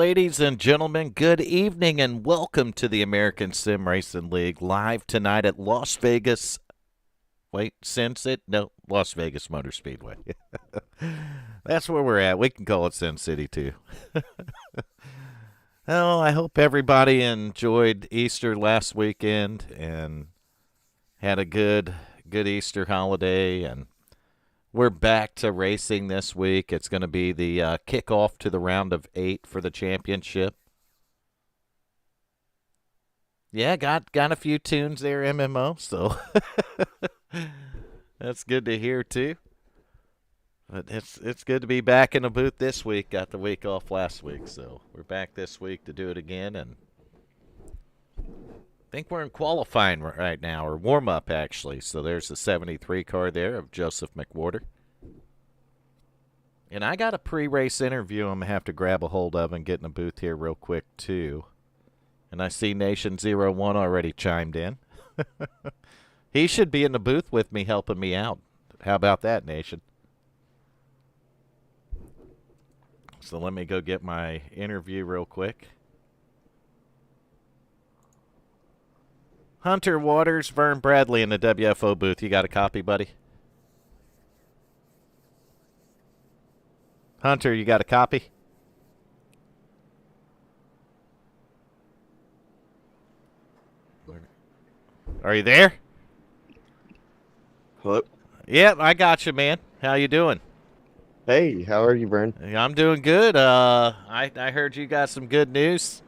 Ladies and gentlemen, good evening and welcome to the American Sim Racing League live tonight at Las Vegas. Wait, Sin City? No, Las Vegas Motor Speedway. That's where we're at. We can call it Sin City too. Oh, I hope everybody enjoyed Easter last weekend and had a good Easter holiday, and we're back to racing this week. It's going to be the kickoff to the round of 8 for the championship. Yeah, got a few tunes there, MMO, so that's good to hear too. But it's good to be back in the booth this week. Got the week off last week, so we're back this week to do it again. And I think we're in qualifying right now, or warm-up actually. So there's the 73 car there of Joseph McWhorter. And I got a pre-race interview I'm going to have to grab a hold of and get in the booth here real quick, too. And I see Nation01 already chimed in. He should be in the booth with me helping me out. How about that, Nation? So let me go get my interview real quick. Hunter Waters, Vern Bradley in the WFO booth. You got a copy, buddy? Hunter, you got a copy? Are you there? Hello? Yep, I got you, man. How you doing? Hey, how are you, Vern? I'm doing good. I heard you got some good news.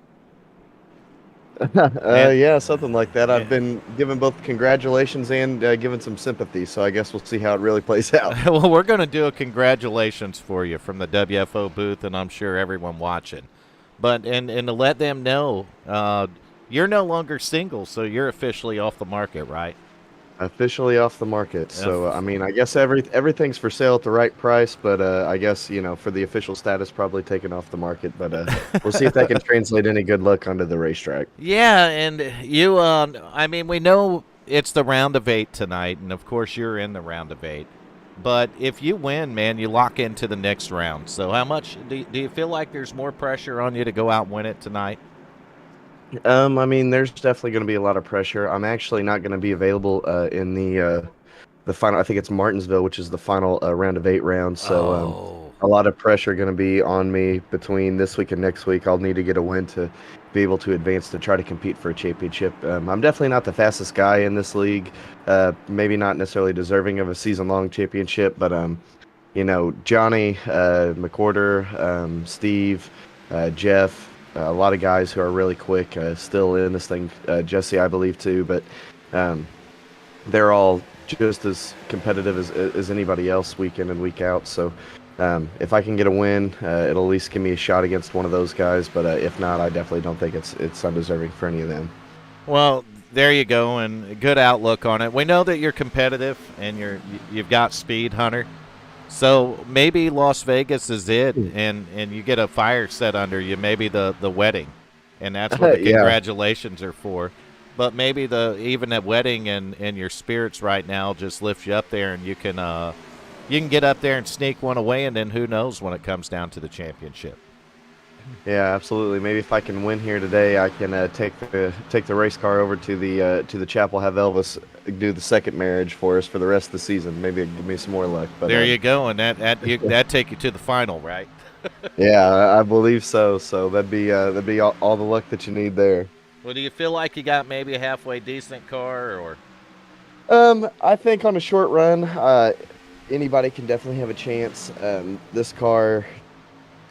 Yeah, something like that. I've been given both congratulations and given some sympathy, so I guess we'll see how it really plays out. Well, we're going to do a congratulations for you from the WFO booth, and I'm sure everyone watching. But and to let them know, you're no longer single, so you're officially off the market, right? Officially off the market. So, I mean, I guess everything's for sale at the right price, but I guess, for the official status, probably taken off the market. But we'll see if that can translate any good luck onto the racetrack. Yeah, and you, I mean, we know it's the round of 8 tonight, and of course you're in the round of 8. But if you win, man, you lock into the next round. So how much do you feel like there's more pressure on you to go out and win it tonight? I mean, there's definitely going to be a lot of pressure. I'm actually not going to be available in the final. I think it's Martinsville, which is the final round of 8 rounds. So a lot of pressure going to be on me between this week and next week. I'll need to get a win to be able to advance to try to compete for a championship. I'm definitely not the fastest guy in this league. Maybe not necessarily deserving of a season-long championship, but Johnny, McWhorter, Steve, Jeff. A lot of guys who are really quick still in this thing. Jesse, I believe, too. But they're all just as competitive as anybody else week in and week out. So if I can get a win, it'll at least give me a shot against one of those guys. But if not, I definitely don't think it's undeserving for any of them. Well, there you go, and a good outlook on it. We know that you're competitive and you've got speed, Hunter. So maybe Las Vegas is it, and you get a fire set under you, maybe the wedding, and that's what the congratulations are for. But maybe even that wedding and your spirits right now just lifts you up there, and you can get up there and sneak one away, and then who knows when it comes down to the championship. Yeah, absolutely. Maybe if I can win here today, I can take the race car over to the chapel, have Elvis do the second marriage for us for the rest of the season. Maybe it'll give me some more luck. But there you go, and that take you to the final, right? Yeah, I believe so. So that'd be all the luck that you need there. Well, do you feel like you got maybe a halfway decent car, or? I think on a short run, anybody can definitely have a chance. This car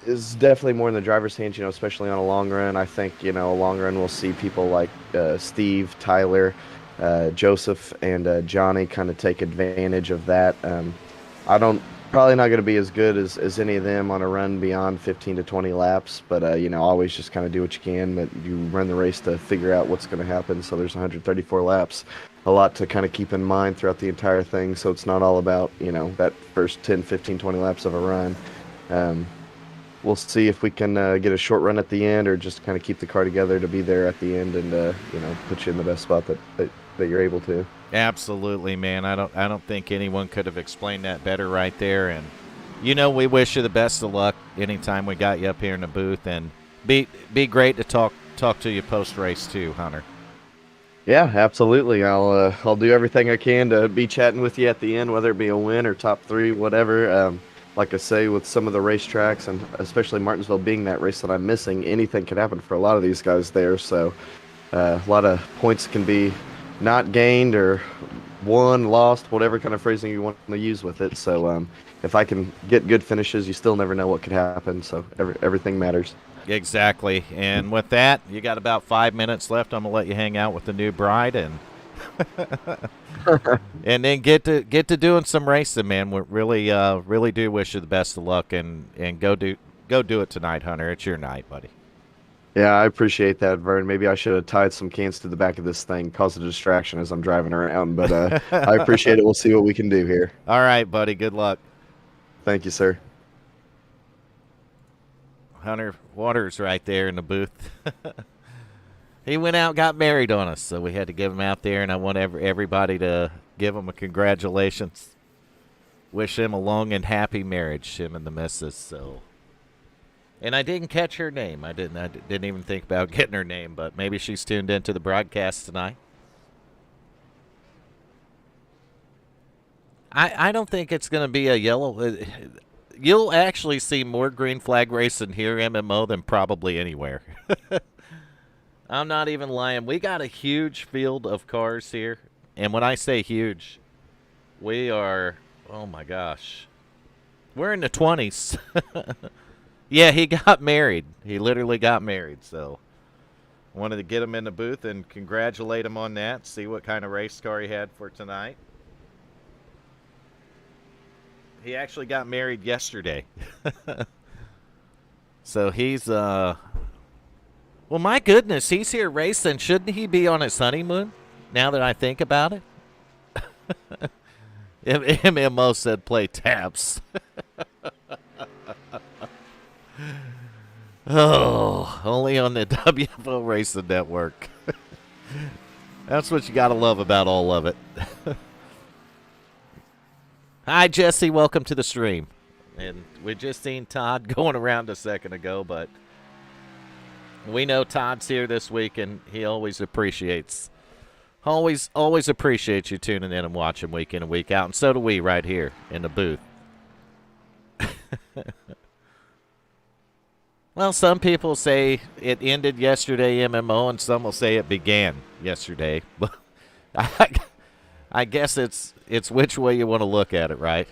is definitely more in the driver's hands, especially on a long run. I think, a long run we'll see people like Steve, Tyler, Joseph, and Johnny kind of take advantage of that. Probably not going to be as good as any of them on a run beyond 15 to 20 laps, but, always just kind of do what you can, but you run the race to figure out what's going to happen. So there's 134 laps, a lot to kind of keep in mind throughout the entire thing. So it's not all about, that first 10, 15, 20 laps of a run. We'll see if we can get a short run at the end, or just kind of keep the car together to be there at the end and put you in the best spot that you're able to. Absolutely, man. I don't think anyone could have explained that better right there. And we wish you the best of luck anytime we got you up here in the booth. And Be great to talk to you post race too, Hunter. Yeah, absolutely. I'll do everything I can to be chatting with you at the end, whether it be a win or top three, whatever. Like I say, with some of the racetracks, and especially Martinsville being that race that I'm missing, anything can happen for a lot of these guys there. So a lot of points can be not gained or won, lost, whatever kind of phrasing you want to use with it. So if I can get good finishes, you still never know what could happen. So everything matters. Exactly. And with that, you got about 5 minutes left. I'm gonna let you hang out with the new bride and and then get to doing some racing, man. We really do wish you the best of luck and go do it tonight, Hunter. It's your night, buddy. Yeah, I appreciate that, Vern. Maybe I should have tied some cans to the back of this thing, cause a distraction as I'm driving around. But I appreciate it. We'll see what we can do here. All right, buddy. Good luck. Thank you, sir. Hunter Waters right there in the booth. He went out, got married on us, so we had to give him out there, and I want everybody to give him a congratulations. Wish him a long and happy marriage, him and the missus. So, and I didn't catch her name. I didn't even think about getting her name, but maybe she's tuned into the broadcast tonight. I don't think it's going to be a yellow. You'll actually see more green flag racing here, MMO, than probably anywhere. I'm not even lying. We got a huge field of cars here. And when I say huge, we are, oh my gosh, we're in the 20s. Yeah, he got married. He literally got married. So I wanted to get him in the booth and congratulate him on that, see what kind of race car he had for tonight. He actually got married yesterday. So he's, well, my goodness, he's here racing. Shouldn't he be on his honeymoon, now that I think about it? MMO said play taps. Oh, only on the WFO Racing Network. That's what you got to love about all of it. Hi, Jesse. Welcome to the stream. And we just seen Todd going around a second ago, but we know Todd's here this week, and he always appreciates you tuning in and watching week in and week out, and so do we right here in the booth. Well, some people say it ended yesterday, MMO, and some will say it began yesterday. But I guess it's which way you want to look at it, right?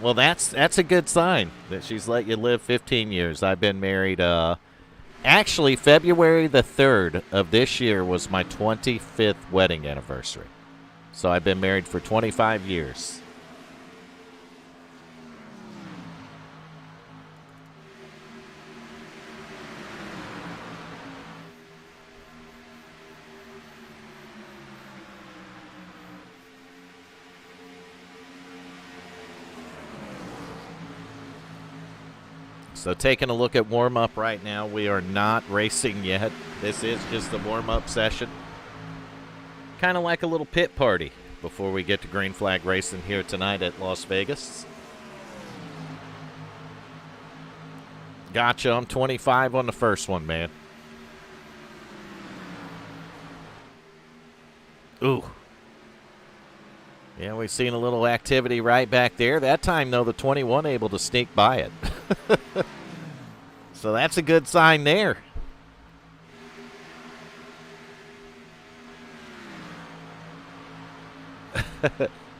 Well, that's a good sign that she's let you live 15 years. I've been married. Actually, February the 3rd of this year was my 25th wedding anniversary. So I've been married for 25 years. So taking a look at warm-up right now. We are not racing yet. This is just the warm-up session. Kind of like a little pit party before we get to green flag racing here tonight at Las Vegas. Gotcha. I'm 25 on the first one, man. Ooh. Yeah, we've seen a little activity right back there. That time, though, the 21 able to sneak by it. So that's a good sign there.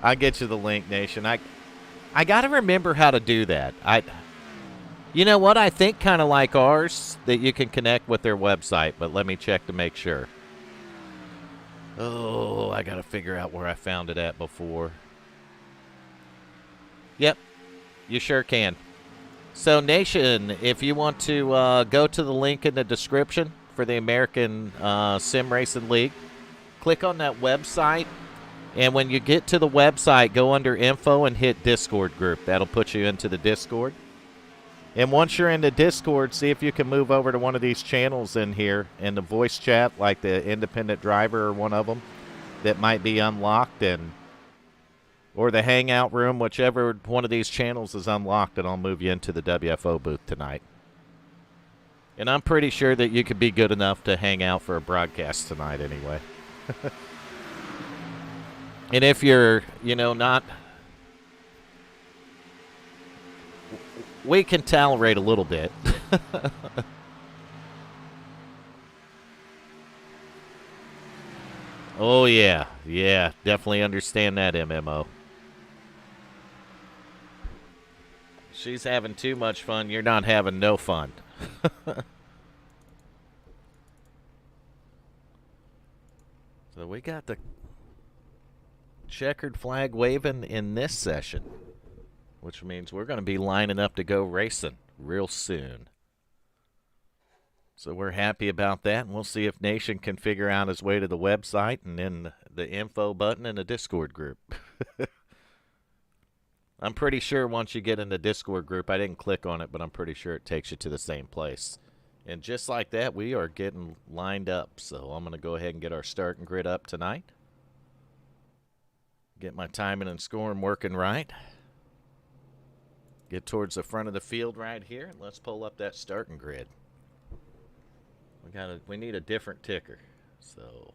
I'll get you the link, Nation. I got to remember how to do that. You know what? I think kind of like ours, that you can connect with their website, but let me check to make sure. Oh, I got to figure out where I found it at before. Yep, you sure can. So, Nation, if you want to go to the link in the description for the American SimRacing League, click on that website, and when you get to the website, go under Info and hit Discord group. That'll put you into the Discord. And once you're in the Discord, see if you can move over to one of these channels in here in the voice chat, like the independent driver or one of them that might be unlocked, and or the hangout room, whichever one of these channels is unlocked, and I'll move you into the WFO booth tonight. And I'm pretty sure that you could be good enough to hang out for a broadcast tonight anyway. And if you're, not... We can tolerate a little bit. Oh, yeah. Yeah, definitely understand that, MMO. She's having too much fun. You're not having no fun. So we got the checkered flag waving in this session, which means we're going to be lining up to go racing real soon. So we're happy about that, and we'll see if Nation can figure out his way to the website and then the info button in the Discord group. I'm pretty sure once you get in the Discord group, I didn't click on it, but I'm pretty sure it takes you to the same place. And just like that, we are getting lined up. So I'm going to go ahead and get our starting grid up tonight. Get my timing and scoring working right. Get towards the front of the field right here, and let's pull up that starting grid. We need a different ticker. So,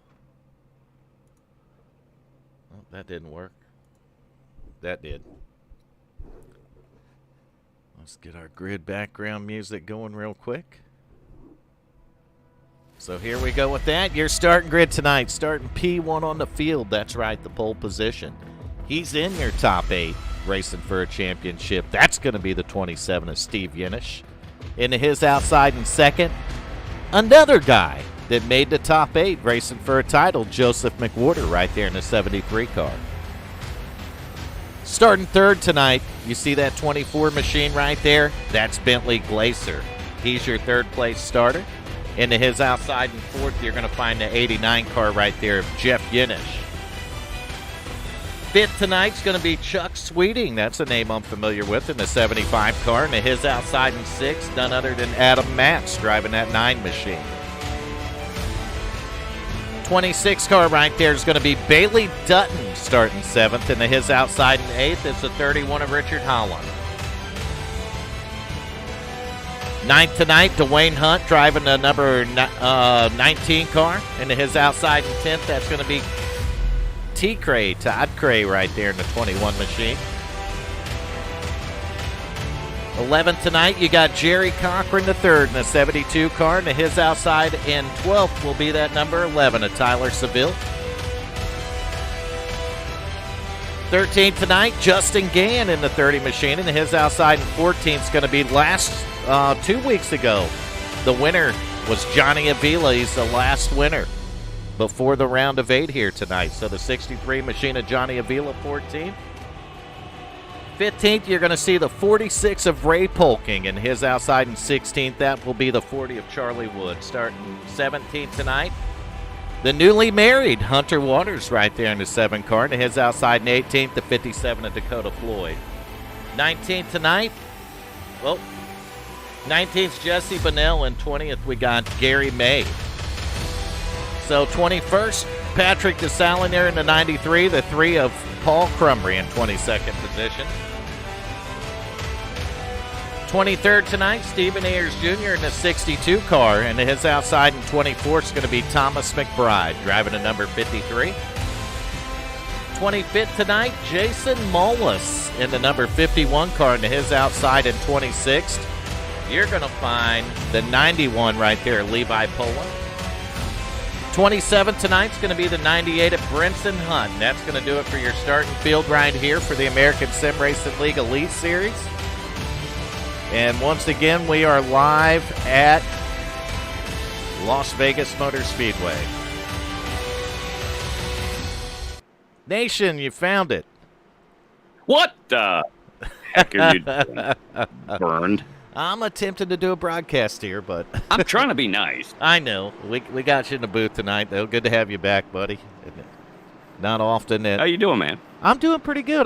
oh, that didn't work. That did. Let's get our grid background music going real quick. So here we go with that. Your starting grid tonight. Starting P1 on the field. That's right, the pole position. He's in your top 8, racing for a championship. That's going to be the 27 of Steve Yenish. Into his outside in second, another guy that made the top 8 racing for a title, Joseph McWhorter, right there in the 73 car. Starting third tonight, you see that 24 machine right there? That's Bentley Glacier. He's your third place starter. Into his outside in fourth, you're going to find the 89 car right there of Jeff Yenish. Fifth tonight's going to be Chuck Sweeting. That's a name I'm familiar with in the 75 car. And to his outside in sixth, none other than Adam Matz driving that 9 machine. 26 car right there is going to be Bailey Dutton starting 7th. And to his outside in 8th, it's the 31 of Richard Holland. 9th tonight, Dwayne Hunt driving the number 19 car. And to his outside in 10th, that's going to be Todd Cray right there in the 21 machine. 11th tonight, you got Jerry Cochran III in the 72 car, and to his outside in 12th will be that number 11 of Tyler Seville. 13th tonight, Justin Gann in the 30 machine, and to his outside in 14th is going to be last 2 weeks ago. The winner was Johnny Avila. He's the last winner before the round of 8 here tonight. So the 63 machine of Johnny Avila, 14th. 15th, you're going to see the 46 of Ray Polking, and his outside in 16th, that will be the 40 of Charlie Wood. Starting 17th tonight, the newly married Hunter Waters right there in the 7 car, and his outside in 18th, the 57 of Dakota Floyd. 19th tonight, 19th, Jesse Bonnell, and 20th, we got Gary May. So 21st, Patrick DeSalinaire in the 93, the 3 of Paul Crumry in 22nd position. 23rd tonight, Stephen Ayers Jr. in the 62 car, and his outside in 24th is going to be Thomas McBride, driving a number 53. 25th tonight, Jason Mullis in the number 51 car, and his outside in 26th, you're going to find the 91 right there, Levi Poland. 27th tonight's going to be the 98 of Brinson Hunt. And that's going to do it for your starting field right here for the American SimRacing League Elite Series. And once again, we are live at Las Vegas Motor Speedway. Nation, you found it. What the heck are you doing? Burned. I'm attempting to do a broadcast here, but I'm trying to be nice. I know. We got you in the booth tonight, though. Good to have you back, buddy. Not often. How you doing, man? I'm doing pretty good.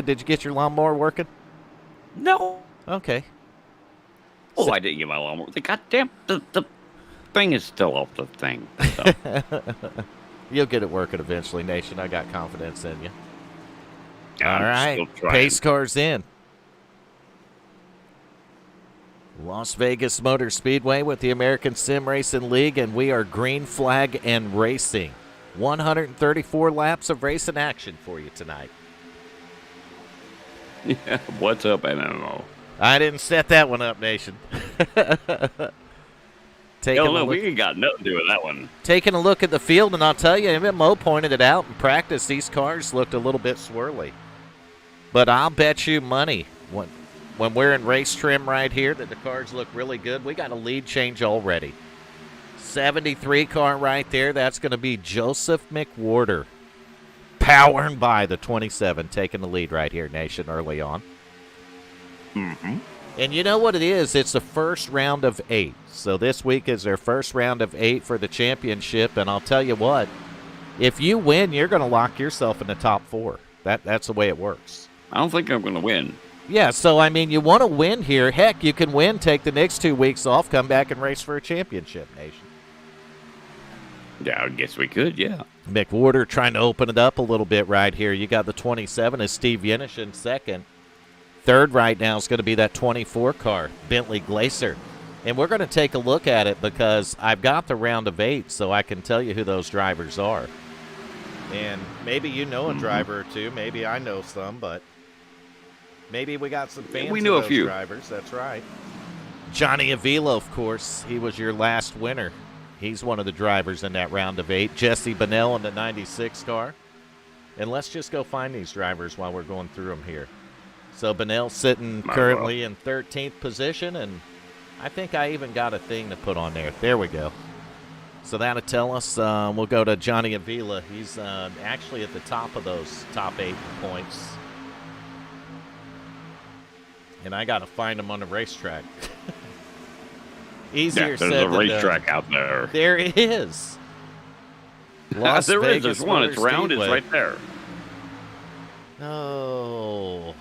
Did you get your lawnmower working? No. Okay. Oh, I didn't get my lawnmower. The goddamn the thing is still off the thing. So. You'll get it working eventually, Nation. I got confidence in you. All I'm right, still trying. pace cars in. Las Vegas Motor Speedway with the American Sim Racing League, and we are green flag and racing. 134 laps of racing action for you tonight. Yeah, what's up, MMO? I didn't set that one up, Nation. We got nothing to do with that one. Taking a look at the field, and I'll tell you, MMO pointed it out in practice. These cars looked a little bit swirly. But I'll bet you money when we're in race trim right here that the cars look really good. We got a lead change already. 73 car right there. That's going to be Joseph McWhorter. Powering by the 27, taking the lead right here, Nation, early on. Mm-hmm. And you know what it is? It's the first round of 8. So this week is their first round of 8 for the championship. And I'll tell you what, if you win, you're going to lock yourself in the top 4. That's the way it works. I don't think I'm going to win. Yeah, so, I mean, you want to win here. Heck, you can win, take the next 2 weeks off, come back and race for a championship, Nation. Yeah, I guess we could, yeah. McWhorter trying to open it up a little bit right here. You got the 27 as Steve Yenish in second. Third right now is going to be that 24 car, Bentley Glacier. And we're going to take a look at it because I've got the round of 8, so I can tell you who those drivers are. And maybe you know a driver or two. Maybe I know some, but maybe we got some fans we knew of a those few drivers. That's right. Johnny Avila, of course, he was your last winner. He's one of the drivers in that round of 8. Jesse Bonnell in the 96 car. And let's just go find these drivers while we're going through them here. So Bonnell sitting currently in 13th position, and I think I even got a thing to put on there. There we go. So that'll tell us. We'll go to Johnny Avila. He's actually at the top of those top 8 points. And I got to find him on the racetrack. Easier said than done. There's a racetrack out there. There it is. Las there Vegas is. There's one. It's round. It's right there. Oh.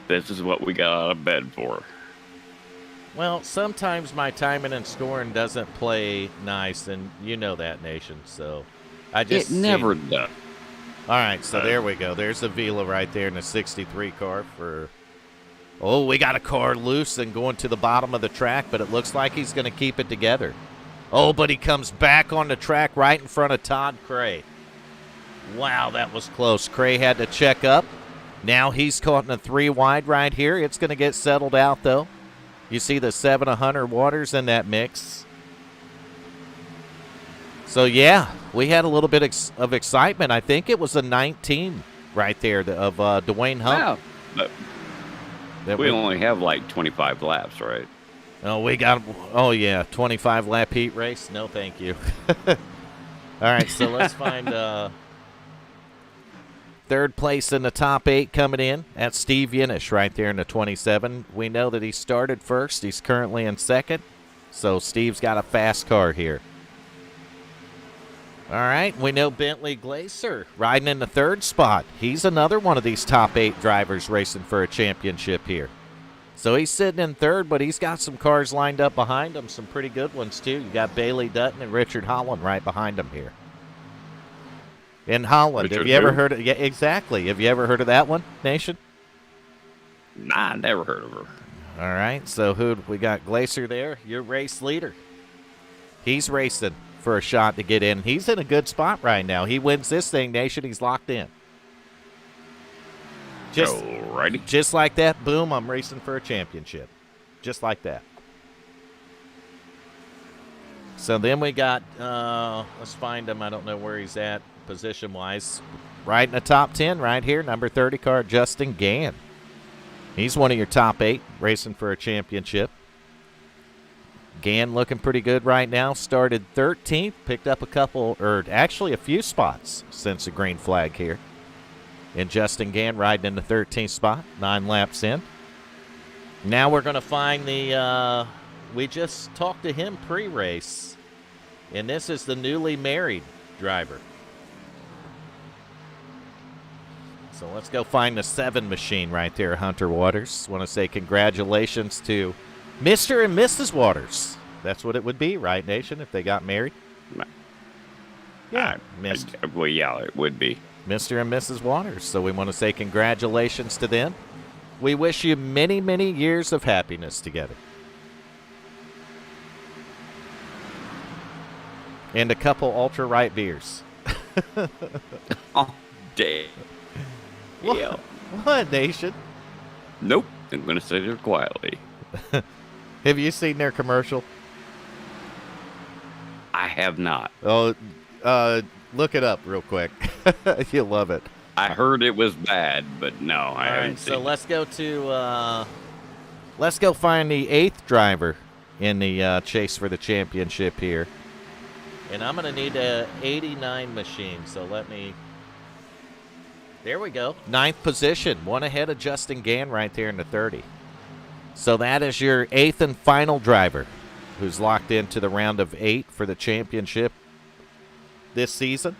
This is what we got out of bed for. Well, sometimes my timing and scoring doesn't play nice, and you know that, Nation. So I just it never does. All right, so there we go. There's Avila right there in the 63 car for. Oh, we got a car loose and going to the bottom of the track, but it looks like he's going to keep it together. Oh, but he comes back on the track right in front of Todd Cray. Wow, that was close. Cray had to check up. Now he's caught in a 3 wide right here. It's going to get settled out, though. You see the 7 of Hunter Waters in that mix. So, yeah, we had a little bit of excitement. I think it was a 19 right there of Dwayne Hump. Yeah, but we only have like 25 laps, right? Oh, we got, 25 lap heat race? No, thank you. All right, so let's find third place in the top 8 coming in. That's Steve Yenish right there in the 27. We know that he started first. He's currently in second. So Steve's got a fast car here. All right, we know Bentley Glacier riding in the 3rd spot. He's another one of these top 8 drivers racing for a championship here. So he's sitting in 3rd, but he's got some cars lined up behind him, some pretty good ones too. You got Bailey Dutton and Richard Holland right behind him here. In Holland, have you ever heard of? Yeah, exactly. Have you ever heard of that one, Nation? Nah, never heard of her. All right, so we got Glacier there, your race leader. He's racing for a shot to get in. He's in a good spot right now. He wins this thing, Nation. He's locked in. Just like that, boom, I'm racing for a championship. Just like that. So then we got, let's find him. I don't know where he's at position-wise. Right in the top 10 right here, number 30 car, Justin Gann. He's one of your top 8 racing for a championship. Gann looking pretty good right now. Started 13th, picked up a few spots since the green flag here. And Justin Gann riding in the 13th spot, 9 laps in. Now we're going to find we just talked to him pre-race, and this is the newly married driver. So let's go find the 7 machine right there, Hunter Waters. Want to say congratulations to Mr. and Mrs. Waters. That's what it would be, right, Nation, if they got married? Yeah. Well, yeah, it would be. Mr. and Mrs. Waters. So we want to say congratulations to them. We wish you many, many years of happiness together. And a couple ultra right beers. Oh, damn. Yeah. What, Nation? Nope. I'm going to sit here quietly. Have you seen their commercial? I have not. Oh, look it up real quick. You'll love it. I heard it was bad, but no, I All haven't right, seen so it. let's go find the 8th driver in the chase for the championship here. And I'm going to need a 89 machine, so there we go. 9th position, one ahead of Justin Gann right there in the 30. So that is your 8th and final driver who's locked into the round of 8 for the championship this season.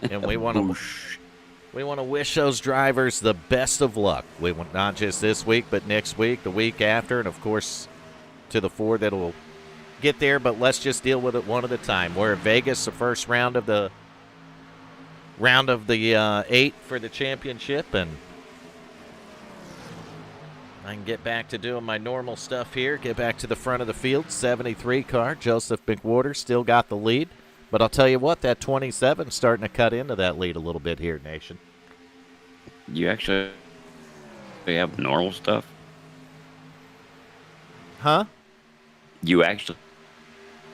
And we want to wish those drivers the best of luck. We want not just this week, but next week, the week after, and of course to the 4 that will get there, but let's just deal with it one at a time. We're in Vegas, the first round of the 8 for the championship, and I can get back to doing my normal stuff here, get back to the front of the field. 73 car, Joseph McWhorter still got the lead, but I'll tell you what, that 27's starting to cut into that lead a little bit here, Nation. You actually have normal stuff? Huh? You actually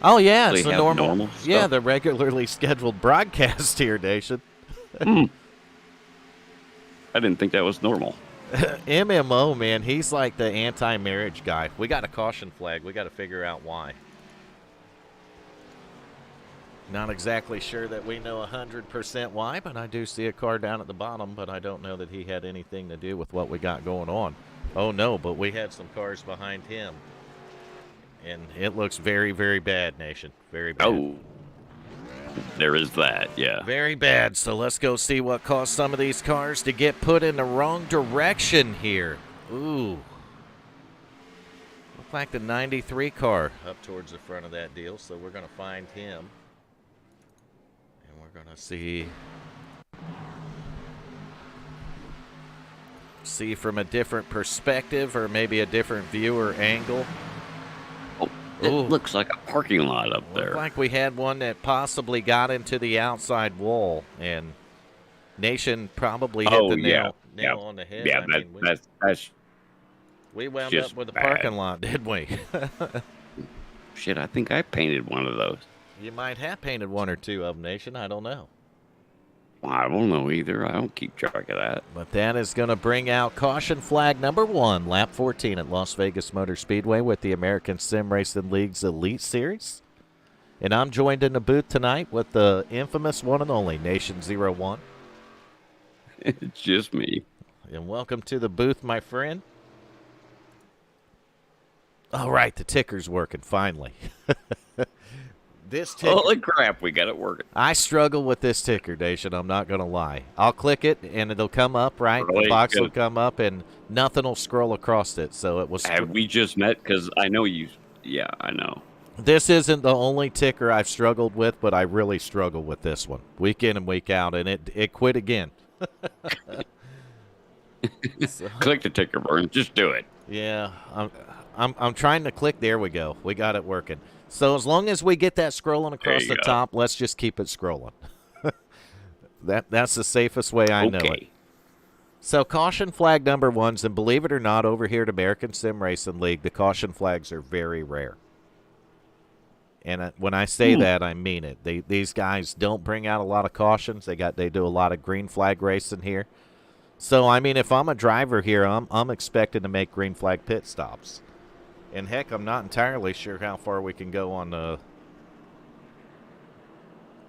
Oh, yeah, it's the have normal stuff? Yeah, the regularly scheduled broadcast here, Nation. I didn't think that was normal. MMO, man, he's like the anti-marriage guy. We got a caution flag. We got to figure out why. Not exactly sure that we know 100% why, but I do see a car down at the bottom, but I don't know that he had anything to do with what we got going on. Oh, no, but we had some cars behind him. And it looks very, very bad, Nation. Very bad. Oh, there is that, yeah. Very bad. So let's go see what caused some of these cars to get put in the wrong direction here. Ooh. Look like the 93 car up towards the front of that deal. So we're going to find him. And we're going to see from a different perspective or maybe a different view or angle. It looks like a parking lot up there. Looked like we had one that possibly got into the outside wall, and Nation probably hit the nail on the head. Yeah, that's we wound just up with a bad. parking lot, didn't we? Shit, I think I painted one of those. You might have painted one or two of them, Nation. I don't know. I don't know either. I don't keep track of that. But that is going to bring out caution flag number 1, lap 14 at Las Vegas Motor Speedway with the American SimRacing League's Elite Series. And I'm joined in the booth tonight with the infamous one and only Nation 01. It's just me. And welcome to the booth, my friend. All right, the ticker's working finally. This ticker, Holy crap, we got it working. I struggle with this ticker, Nation. I'm not going to lie. I'll click it, and it'll come up, right? Really? The box will come up, and nothing will scroll across it. So it was. Have we just met? Because I know you. Yeah, I know. This isn't the only ticker I've struggled with, but I really struggle with this one, week in and week out, and it quit again. So, Click the ticker, Vern. Just do it. yeah, I'm trying to click. There we go. We got it working. So as long as we get that scrolling across the top, let's just keep it scrolling. That's the safest way I know it. So caution flag number 1's, and believe it or not, over here at American Sim Racing League, the caution flags are very rare. And when I say that, I mean it. These guys don't bring out a lot of cautions. They do a lot of green flag racing here. So I mean, if I'm a driver here, I'm expecting to make green flag pit stops. And heck, I'm not entirely sure how far we can go on the.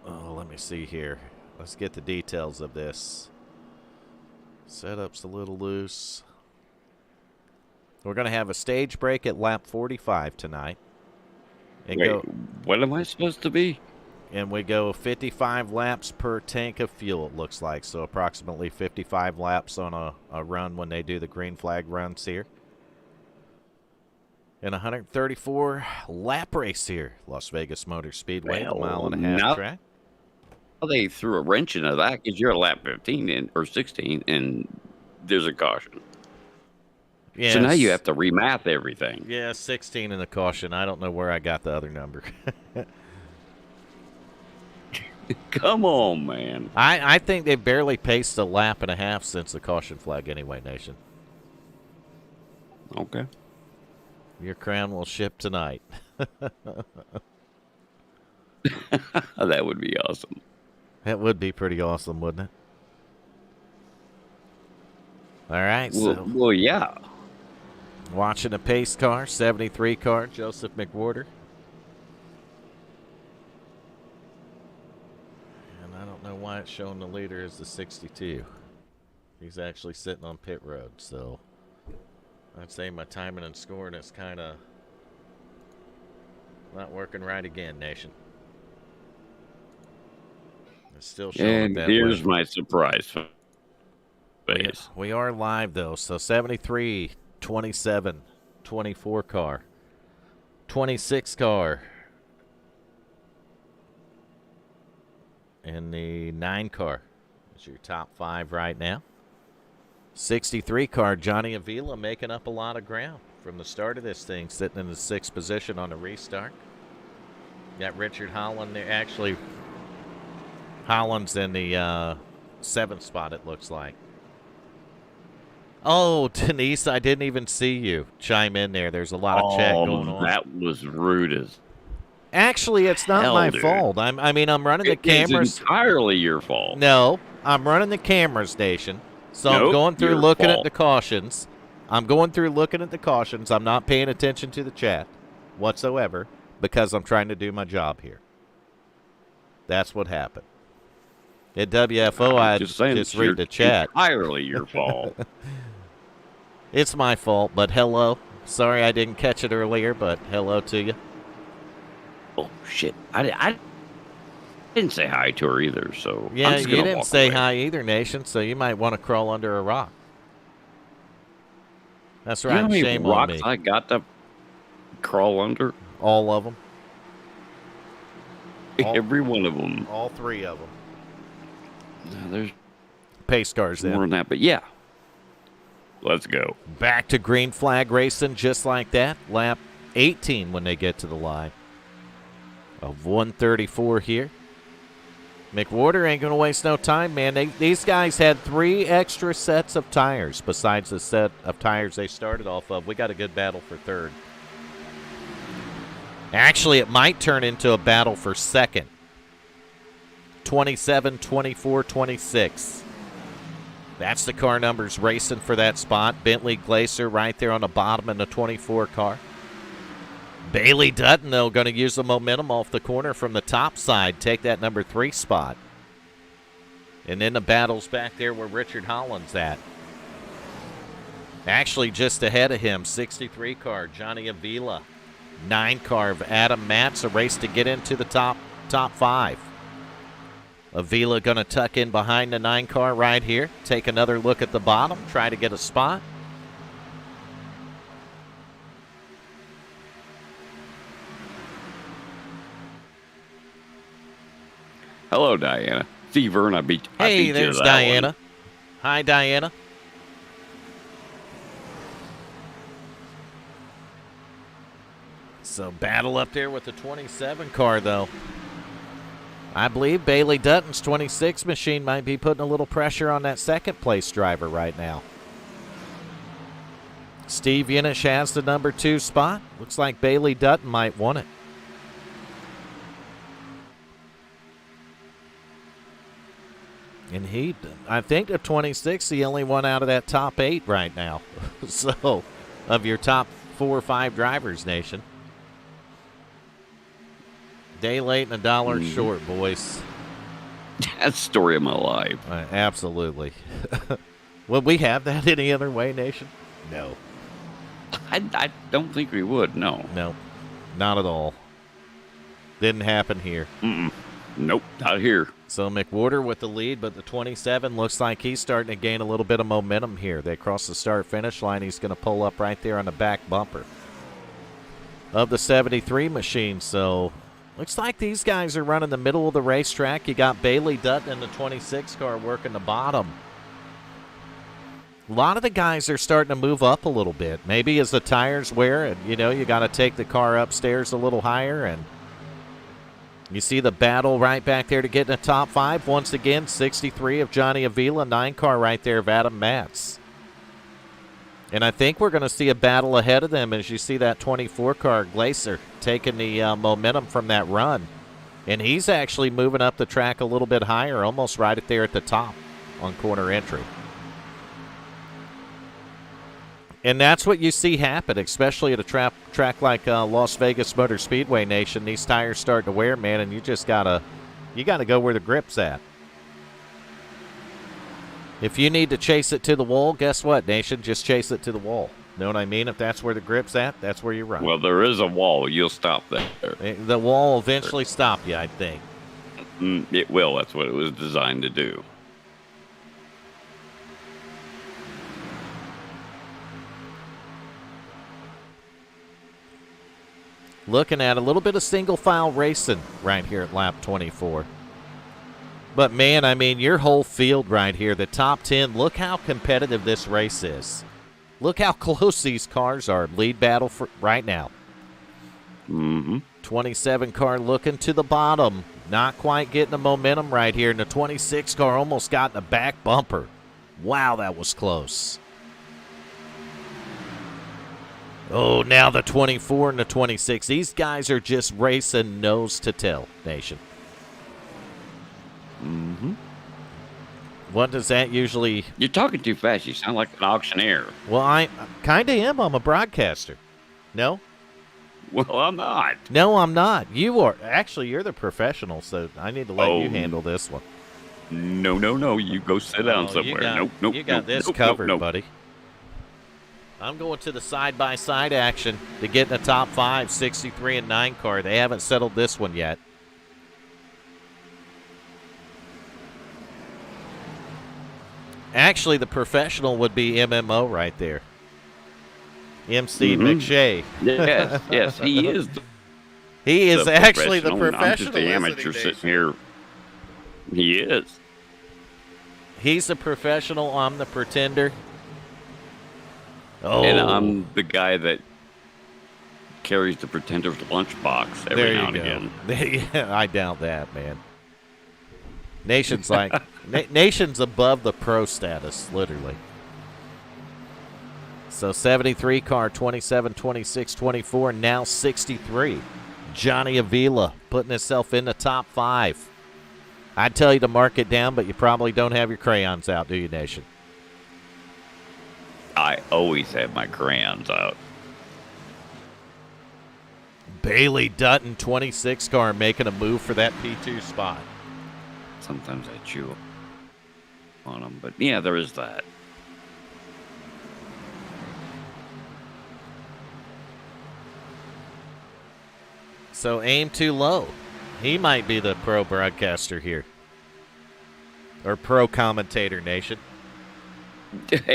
Oh, let me see here. Let's get the details of this. Setup's a little loose. We're going to have a stage break at lap 45 tonight. And Wait, what am I supposed to be? And we go 55 laps per tank of fuel, it looks like. So approximately 55 laps on a run when they do the green flag runs here. And 134 lap race here, Las Vegas Motor Speedway, Well, the 1.5 mile track. how they threw a wrench into that because you're at lap 15 or 16, and there's a caution. Yes. So now you have to remath everything. Yeah, 16 in the caution. I don't know where I got the other number. Come on, man. I think they've barely paced a lap and a half since the caution flag anyway, Nation. Okay. Your crown will ship tonight. That would be awesome. That would be pretty awesome, wouldn't it? All right, Well, yeah. Watching a pace car, 73 car, Joseph McWhorter. And I don't know why it's showing the leader as the 62. He's actually sitting on pit road, so I'd say my timing and scoring is kind of not working right again, Nation. It's still showing And that here's way. my surprise face. We are live, though, so 73, 27, 24 car, 26 car, and the 9 car is your top 5 right now. 63 car, Johnny Avila making up a lot of ground from the start of this thing, sitting in the 6th position on a restart. Got Richard Holland there. Actually, Holland's in the 7th spot, it looks like. Oh, Denise, I didn't even see you chime in there. There's a lot of chat going on. That was rude as Actually, it's not hell, my dude. fault. I'm running the cameras. It's entirely your fault. No, I'm running the camera station. So I'm Nope, going through your looking at fault. the cautions. I'm not paying attention to the chat whatsoever because I'm trying to do my job here. That's what happened. At WFO, I just read the chat. Entirely your fault. It's my fault, but hello. Sorry I didn't catch it earlier, but hello to you. Oh shit! I didn't say hi to her either. So Yeah, I'm just you gonna didn't walk say away. hi either, Nation, so you might want to crawl under a rock. That's You know right. how many Shame on rocks me. I got to crawl under? All of them. Every one of them. All 3 of them. No, there's Pace cars more then. than that, but yeah. Let's go. Back to green flag racing just like that. Lap 18 when they get to the line. Of 134 here. McWhorter ain't going to waste no time, man. These guys had 3 extra sets of tires besides the set of tires they started off of. We got a good battle for 3rd. Actually, it might turn into a battle for 2nd. 27, 24, 26. That's the car numbers racing for that spot. Bentley Glacier right there on the bottom in the 24 car. Bailey Dutton, though, going to use the momentum off the corner from the top side, take that number 3 spot. And then the battle's back there where Richard Holland's at. Actually, just ahead of him, 63 car, Johnny Avila. 9 car of Adam Matz, a race to get into the top 5. Avila going to tuck in behind the 9 car right here. Take another look at the bottom. Try to get a spot. Hello, Diana. See, Vern, I beat Hey, you to there's that Diana. one. Hi, Diana. So battle up there with the 27 car, though. I believe Bailey Dutton's 26 machine might be putting a little pressure on that 2nd place driver right now. Steve Yenish has the number 2 spot. Looks like Bailey Dutton might want it. And I think the 26 the only one out of that top 8 right now. So, of your top 4 or 5 drivers, Nation. Day late and $1 short, boys. That's the story of my life. Absolutely. Would we have that any other way, Nation? No. I don't think we would, no. No, not at all. Didn't happen here. Nope, not here. So McWhorter with the lead, but the 27 looks like he's starting to gain a little bit of momentum here. They cross the start-finish line. He's going to pull up right there on the back bumper of the 73 machine. So Looks like these guys are running the middle of the racetrack. You got Bailey Dutton in the 26 car working the bottom. A lot of the guys are starting to move up a little bit. Maybe as the tires wear, and you got to take the car upstairs a little higher. And you see the battle right back there to get in the top 5. Once again, 63 of Johnny Avila, 9 car right there of Adam Matz. And I think we're going to see a battle ahead of them as you see that 24 car Glacier taking the momentum from that run. And he's actually moving up the track a little bit higher, almost right there at the top on corner entry. And that's what you see happen, especially at a track like Las Vegas Motor Speedway Nation. These tires start to wear, man, and you just gotta go where the grip's at. If you need to chase it to the wall, guess what, Nation? Just chase it to the wall. Know what I mean? If that's where the grip's at, that's where you run. Well, there is a wall. You'll stop there. The wall will eventually stop you, I think. It will. That's what it was designed to do. Looking at a little bit of single file racing right here at lap 24. But, man, I mean, your whole field right here, the top 10, look how competitive this race is. Look how close these cars are. Lead battle for right now. 27 car looking to the bottom. Not quite getting the momentum right here. And the 26 car almost got in the back bumper. Wow, that was close. Oh, now the 24 and the 26. These guys are just racing nose to tail, Nation. What does that usually... You're talking too fast. You sound like an auctioneer. Well, I kind of am. I'm a broadcaster. No? Well, I'm not. No, I'm not. You are. Actually, you're the professional, so I need to let you handle this one. No. You go sit down somewhere. Nope. You got this covered, buddy. I'm going to the side-by-side action to get in the top 5, 63 and 9 car. They haven't settled this one yet. Actually, the professional would be MMO right there. MC McShay. Yes, he is. He is actually the professional. I'm just the amateur sitting here. He is. He's the professional. I'm the pretender. Oh. And I'm the guy that carries the pretender's lunchbox every now and again. Yeah, I doubt that, man. Nation's like Nation's above the pro status, literally. So 73 car, 27, 26, 24, now 63. Johnny Avila putting himself in the top 5. I'd tell you to mark it down, but you probably don't have your crayons out, do you, Nation? I always have my crayons out. Bailey Dutton, 26 car, making a move for that P2 spot. Sometimes I chew on them, but yeah, there is that. So aim too low. He might be the pro broadcaster here. Or pro commentator, Nation.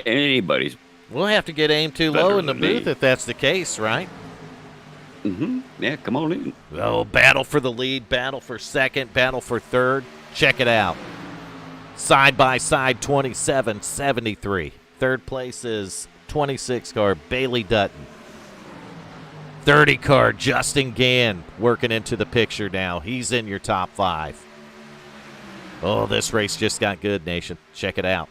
Anybody's. We'll have to get aim too low in the booth if that's the case, right? Yeah, come on in. Oh, battle for the lead, battle for second, battle for third. Check it out. Side by side, 27, 73. Third place is 26 car Bailey Dutton. 30 car Justin Gann working into the picture now. He's in your top 5. Oh, this race just got good, Nation. Check it out.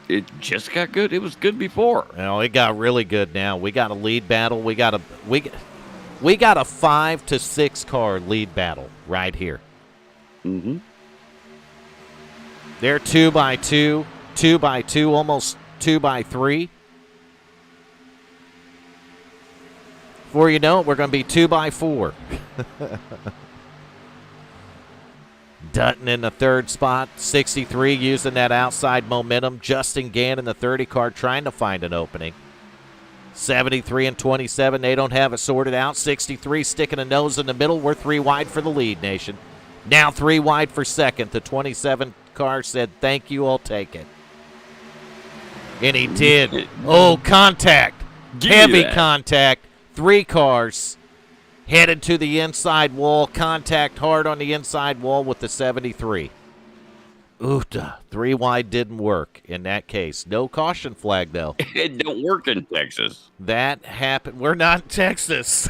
It just got good. It was good before. No, it got really good now. We got a lead battle. We got a 5 to 6 car lead battle right here. They're 2x2, 2x2, almost 2x3. Before you know it, we're going to be 2x4. Dutton in the third spot, 63 using that outside momentum. Justin Gann in the 30 car trying to find an opening. 73 and 27, they don't have it sorted out. 63 sticking a nose in the middle. We're 3 wide for the lead, Nation. Now 3 wide for second. The 27 car said, thank you, I'll take it. And he did. Oh, contact. Heavy contact. 3 cars. Headed to the inside wall. Contact hard on the inside wall with the 73. Oofta. 3 wide didn't work in that case. No caution flag, though. It don't work in Texas. That happened. We're not in Texas.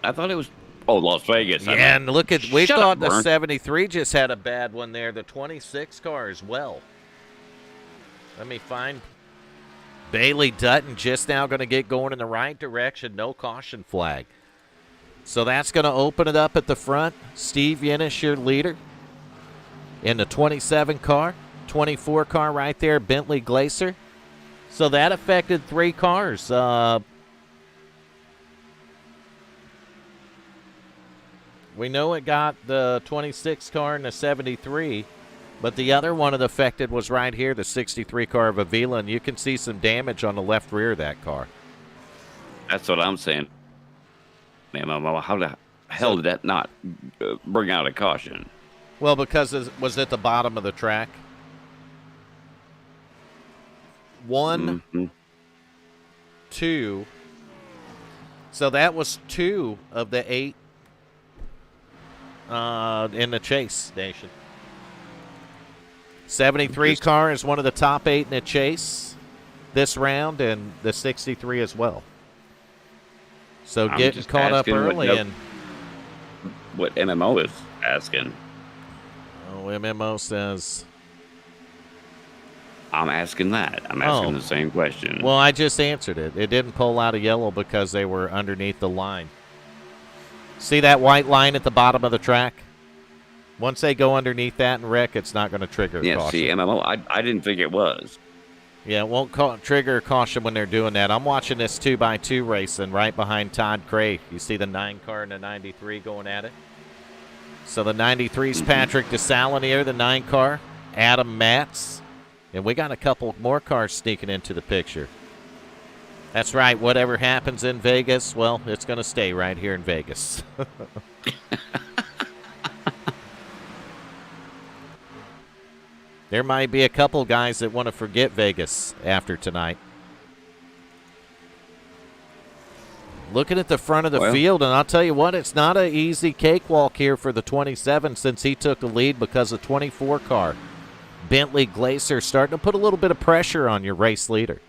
I thought it was, Las Vegas. Yeah, and look at, we Shut thought up, the Vern. 73 just had a bad one there. The 26 car as well. Let me find Bailey Dutton just now going to get going in the right direction. No caution flag. So that's going to open it up at the front. Steve Yenish, your leader. In the 27 car. 24 car right there, Bentley Glacier. So that affected 3 cars. We know it got the 26 car and the 73. But the other one it affected was right here, the 63 car of Avila, and you can see some damage on the left rear of that car. That's what I'm saying. Man, how the hell did that not bring out a caution? Well, because it was at the bottom of the track. 1, 2. So that was 2 of the 8 in the chase nation. 73 car is one of the top 8 in the chase this round, and the 63 as well. So getting caught up early. And what MMO is asking. Oh, MMO says. I'm asking that. I'm asking the same question. Well, I just answered it. It didn't pull out a yellow because they were underneath the line. See that white line at the bottom of the track? Once they go underneath that and wreck, it's not going to trigger caution. See, MMO, I didn't think it was. Yeah, it won't trigger caution when they're doing that. I'm watching this 2x2 racing right behind Todd Cray. You see the 9 car and the 93 going at it? So the 93's Patrick DeSalinier, the 9 car, Adam Matz. And we got a couple more cars sneaking into the picture. That's right. Whatever happens in Vegas, well, it's going to stay right here in Vegas. There might be a couple guys that want to forget Vegas after tonight. Looking at the front of the field, and I'll tell you what, it's not an easy cakewalk here for the 27 since he took the lead because of 24 car. Bentley Glacier starting to put a little bit of pressure on your race leader.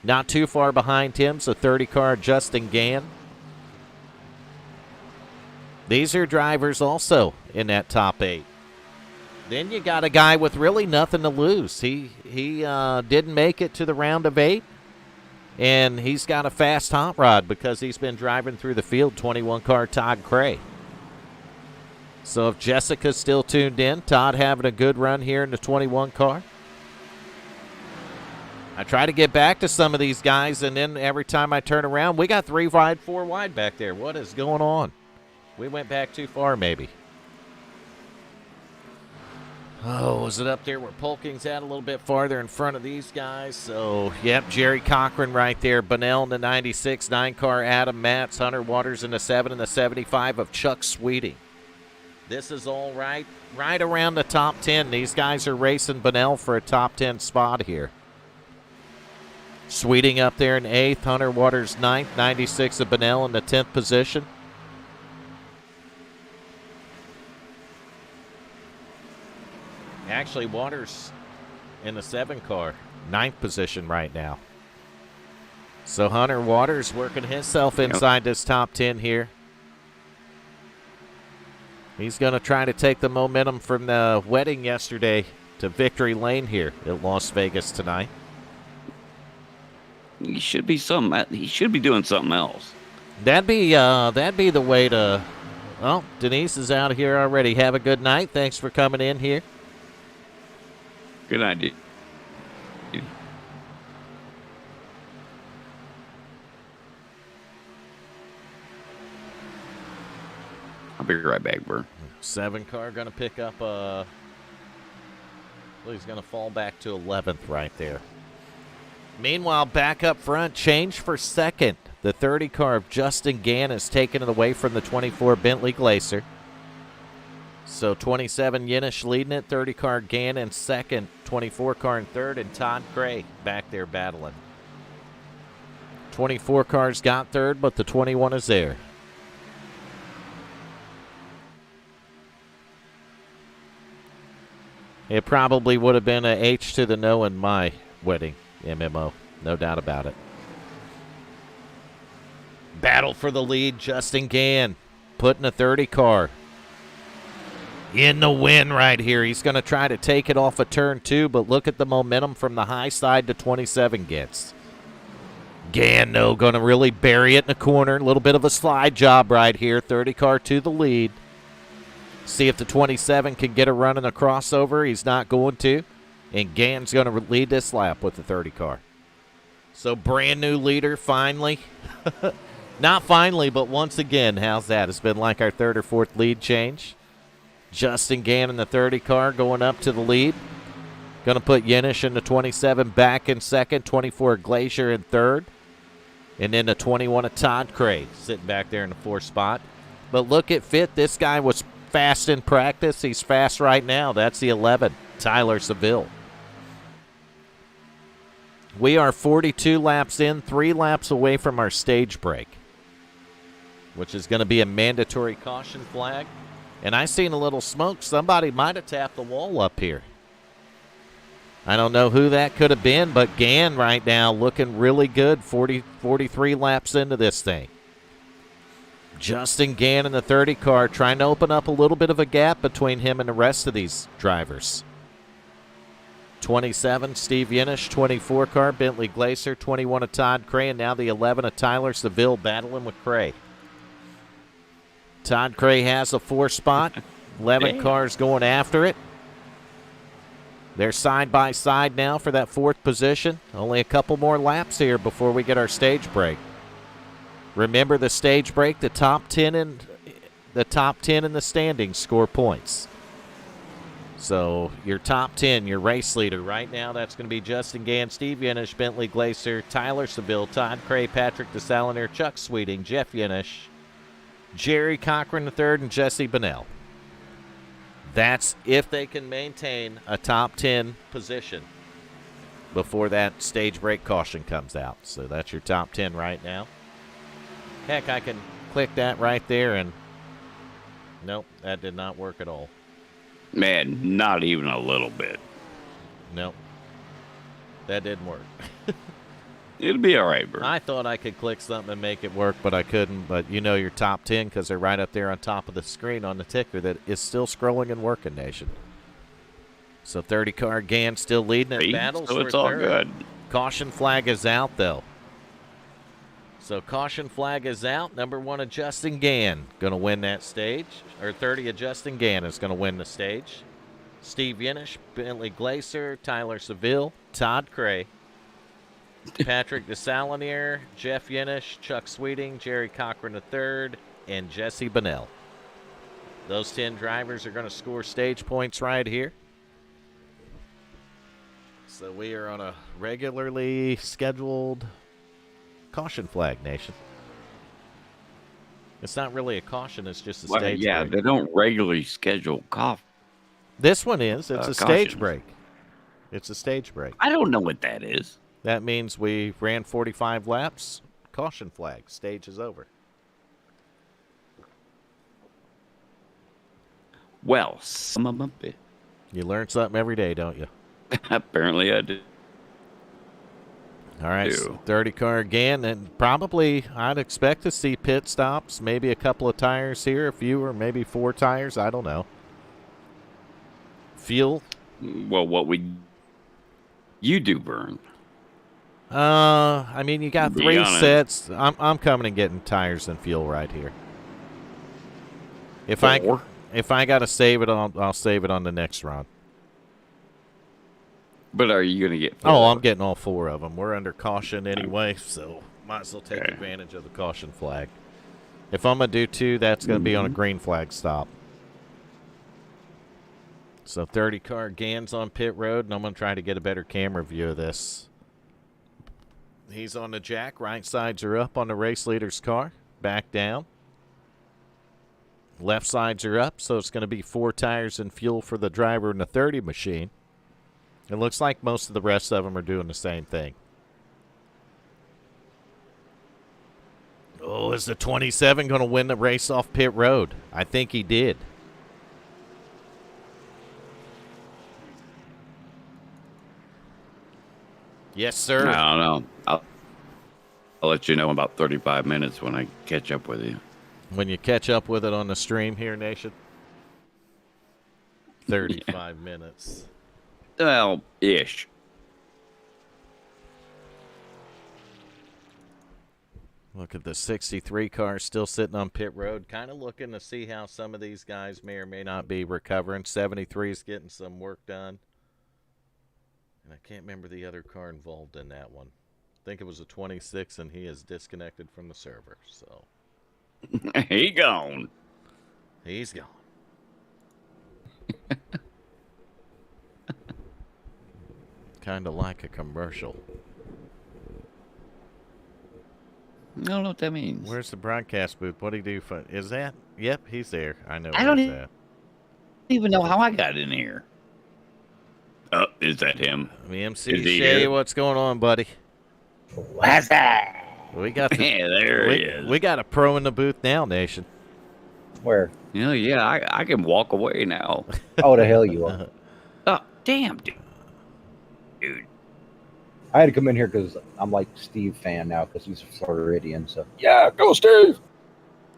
Not too far behind him, so 30 car Justin Gann. These are drivers also in that top 8. Then you got a guy with really nothing to lose. He didn't make it to the round of 8, and he's got a fast hot rod because he's been driving through the field, 21 car Todd Cray. So if Jessica's still tuned in, Todd having a good run here in the 21 car. I try to get back to some of these guys, and then every time I turn around, we got 3 wide, 4 wide back there. What is going on? We went back too far, maybe. Oh, was it up there where Polking's at a little bit farther in front of these guys? So, yep, Jerry Cochran right there. Bunnell in the 96, 9 car Adam Matz, Hunter Waters in the 7 and the 75 of Chuck Sweeting. This is all right around the top 10. These guys are racing Bunnell for a top 10 spot here. Sweeting up there in 8th, Hunter Waters 9th, 96 of Bunnell in the 10th position. Actually, Waters in the 7 car, 9th position right now. So Hunter Waters working himself inside this top 10 here. He's going to try to take the momentum from the wedding yesterday to victory lane here at Las Vegas tonight. He should be doing something else. That'd be the way to. Well, Denise is out of here already. Have a good night. Thanks for coming in here. Good idea. I'll be right back, Bert. 7 car going to pick up well, he's going to fall back to 11th right there. Meanwhile, back up front, change for 2nd. The 30 car of Justin Gann has taken it away from the 24 Bentley Glacier. So 27 Yenish leading it, 30 car Gann in 2nd, 24 car in 3rd, and Todd Gray back there battling. 24 cars got third, but the 21 is there. It probably would have been a H to the no in my wedding MMO. No doubt about it. Battle for the lead, Justin Gann putting a 30 car in the win right here. He's going to try to take it off of turn 2, but look at the momentum from the high side to 27 gets. Gann, no, going to really bury it in the corner. A little bit of a slide job right here. 30 car to the lead. See if the 27 can get a run in the crossover. He's not going to. And Gann's going to lead this lap with the 30 car. So brand new leader finally. Not finally, but once again. How's that? It's been like our third or fourth lead change. Justin Gann in the 30 car going up to the lead. Going to put Yenish in the 27 back in second. 24 Glacier in third. And then the 21 of Todd Cray sitting back there in the fourth spot. But look at Fit. This guy was fast in practice. He's fast right now. That's the 11, Tyler Seville. We are 42 laps in, 3 laps away from our stage break, which is going to be a mandatory caution flag. And I seen a little smoke. Somebody might have tapped the wall up here. I don't know who that could have been, but Gann right now looking really good, 43 laps into this thing. Justin Gann in the 30 car trying to open up a little bit of a gap between him and the rest of these drivers. 27, Steve Yenish, 24 car, Bentley Glacier, 21 of Todd Cray, and now the 11 of Tyler Seville battling with Cray. Todd Cray has a 4 spot, 11 cars going after it. They're side by side now for that 4th position. Only a couple more laps here before we get our stage break. Remember the stage break, the top 10 in the standings score points. So your top 10, your race leader right now, that's going to be Justin Gann, Steve Yenish, Bentley Glacier, Tyler Seville, Todd Cray, Patrick DeSalinier, Chuck Sweeting, Jeff Yenish, Jerry Cochran III, and Jesse Bonnell. That's if they can maintain a top 10 position before that stage break caution comes out. So that's your top 10 right now. Heck, I can click that right there and nope, that did not work at all. Man, not even a little bit. Nope. That didn't work. It'll be all right, bro. I thought I could click something and make it work, but I couldn't. But you know your top 10 because they're right up there on top of the screen on the ticker that is still scrolling and working, Nation. So 30 car Gann still leading in battles. So it's all good. Caution flag is out, though. So caution flag is out. Number 1 of Justin Gann going to win that stage. Or 30 of Justin Gann is going to win the stage. Steve Yenish, Bentley Glacier, Tyler Seville, Todd Cray, Patrick DeSalinier, Jeff Yenish, Chuck Sweeting, Jerry Cochran III, and Jesse Bonnell. Those 10 drivers are going to score stage points right here. So we are on a regularly scheduled caution flag, Nation. It's not really a caution, it's just a stage break. They don't regularly schedule cough. This one is. It's a stage break. It's a stage break. I don't know what that is. That means we ran 45 laps. Caution flag. Stage is over. Well, some of them. You learn something every day, don't you? Apparently I do. All right, so 30 car again, and probably I'd expect to see pit stops, maybe a couple of tires here, a few, or maybe 4 tires. I don't know. Fuel? Well, what would you do, Vern? I mean, you got 3 sets. I'm coming and getting tires and fuel right here. If I got to save it, I'll save it on the next run. But are you going to get 4? Oh, I'm getting all 4 of them. We're under caution anyway, so might as well take advantage of the caution flag. If I'm going to do 2, that's going to be on a green flag stop. So 30 car Gann's on pit road, and I'm going to try to get a better camera view of this. He's on the jack. Right sides are up on the race leader's car. Back down. Left sides are up, so it's going to be 4 tires and fuel for the driver in the 30 machine. It looks like most of the rest of them are doing the same thing. Oh, is the 27 going to win the race off pit road? I think he did. Yes, sir. I don't know. I'll let you know in about 35 minutes when I catch up with you. When you catch up with it on the stream here, Nation. 35 minutes. Well, ish. Look at the 63 car still sitting on pit road. Kind of looking to see how some of these guys may or may not be recovering. 73 is getting some work done. And I can't remember the other car involved in that one. I think it was a 26, and he is disconnected from the server. So He gone. he's gone. Kind of like a commercial. I don't know what that means. Where's the broadcast booth? What do you do? Is that? Yep, he's there. I know. I don't he's at. even know how I got in here. Oh, is that him? The MC Is he Shay, here? what's going on, buddy? What's that? We got the, Yeah, there he is. we got a pro in the booth now, Nation. Where? Yeah, I can walk away now. Oh, the hell you are. Oh, damn, dude. I had to come in here because I'm like Steve fan now because he's a Floridian. So yeah, go Steve.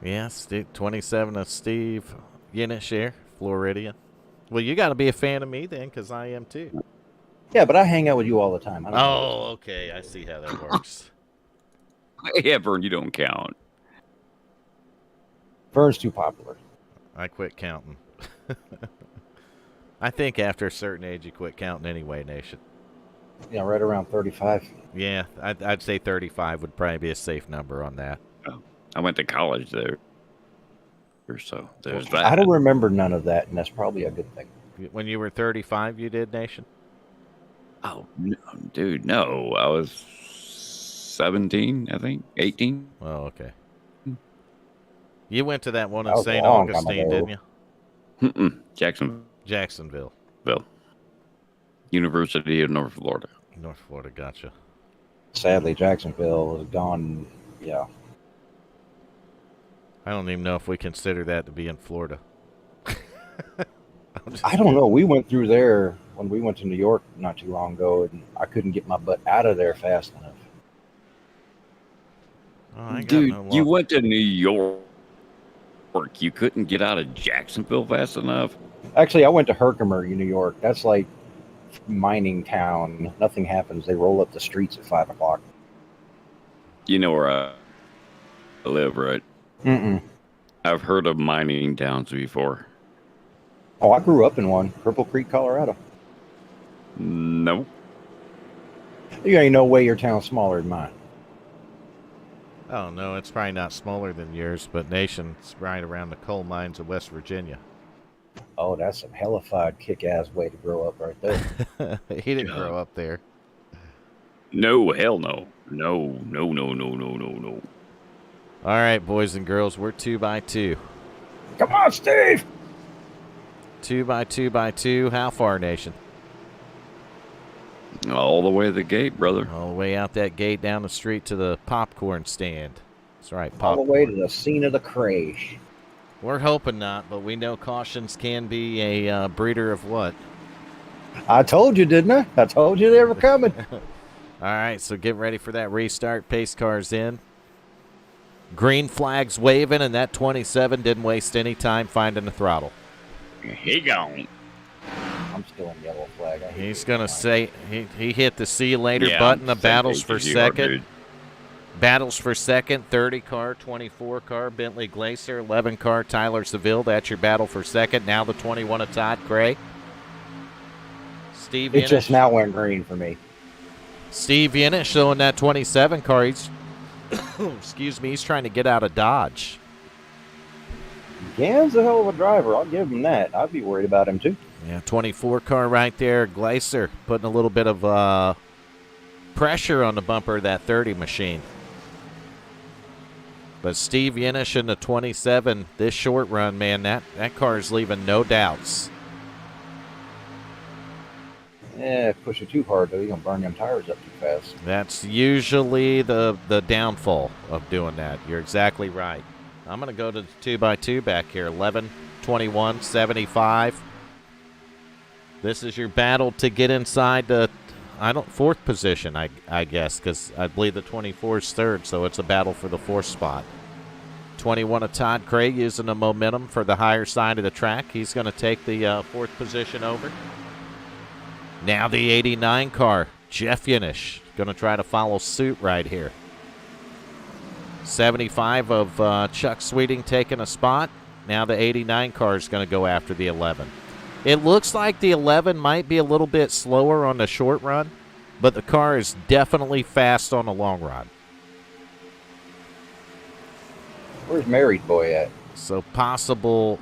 Yeah, Steve, 27 of Steve Yenish here, Floridian. Well, you got to be a fan of me then, because I am too. Yeah, but I hang out with you all the time. I don't know. Oh, okay. I see how that works. Yeah, Vern, you don't count. Vern's too popular. I quit counting. I think after a certain age, you quit counting anyway, Nation. Yeah, right around 35. Yeah, I'd say 35 would probably be a safe number on that. I went to college there. So there's that. I don't remember none of that, and that's probably a good thing. When you were 35, you did, Nation? Oh, no, dude, no. I was 17, I think. 18. Oh, okay. You went to that one in That was St. a long time Augustine, ago. didn't you? Mm-mm. Jacksonville. University of North Florida. North Florida, gotcha. Sadly, Jacksonville is gone. Yeah. I don't even know if we consider that to be in Florida. I don't know. We went through there when we went to New York not too long ago, and I couldn't get my butt out of there fast enough. Oh, I got Dude, no you luck. went to New York. You couldn't get out of Jacksonville fast enough. Actually, I went to Herkimer, New York. That's like mining town. Nothing happens. They roll up the streets at 5 o'clock. You know where I live, right? Mm-mm. I've heard of mining towns before. Oh, I grew up in one, Cripple Creek, Colorado. Nope. You ain't no way your town's smaller than mine. Oh, no, it's probably not smaller than yours, but Nation's right around the coal mines of West Virginia. Oh, that's some hellified kick-ass way to grow up right there. He didn't grow up there. No, hell no. No. All right, boys and girls, we're 2x2. Come on, Steve! 2x2x2. How far, Nation? All the way to the gate, brother. All the way out that gate down the street to the popcorn stand. That's right, All popcorn. the way to the scene of the crash. We're hoping not, but we know cautions can be a breeder of what? I told you, didn't I? I told you they were coming. All right, so get ready for that restart. Pace car's in. Green flag's waving, and that 27 didn't waste any time finding the throttle. He gone. I'm still in yellow flag. I hate He's this going to line. say he hit the see you later Yeah, button. The same battles page for as you are, second. dude. Battles for second, 30 car, 24 car, Bentley Glacier, 11 car, Tyler Seville. That's your battle for second. Now the 21 of Todd Cray. Steve It just Yenish. now went green for me. Steve Yenish showing that 27 car. He's, excuse me, he's trying to get out of Dodge. Gan's a hell of a driver. I'll give him that. I'd be worried about him, too. Yeah, 24 car right there. Glacier putting a little bit of pressure on the bumper of that 30 machine. But Steve Yenish in the 27, this short run, man, that car is leaving no doubts. Yeah, Push it too hard, though. You're going to burn them tires up too fast. That's usually the downfall of doing that. You're exactly right. I'm going to go to the 2x2 back here. 11, 21, 75. This is your battle to get inside the fourth position, I guess, because I believe the 24 is third, so it's a battle for the fourth spot. 21 of Todd Cray using the momentum for the higher side of the track. He's going to take the fourth position over. Now the 89 car, Jeff Yanish, going to try to follow suit right here. 75 of Chuck Sweeting taking a spot. Now the 89 car is going to go after the 11. It looks like the 11 might be a little bit slower on the short run, but the car is definitely fast on the long run. Where's Married Boy at? So possibly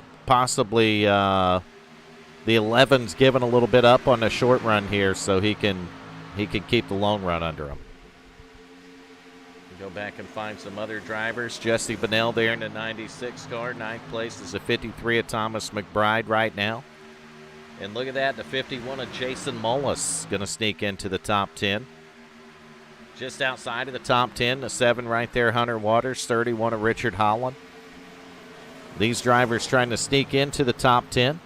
the 11's giving a little bit up on the short run here, so he can keep the long run under him. Go back and find some other drivers. Jesse Bonnell there in the 96 car. Ninth place is a 53 of Thomas McBride right now. And look at that, the 51 of Jason Mullis going to sneak into the top 10. Just outside of the top 10, the 7 right there, Hunter Waters, 31 of Richard Holland. These drivers trying to sneak into the top 10.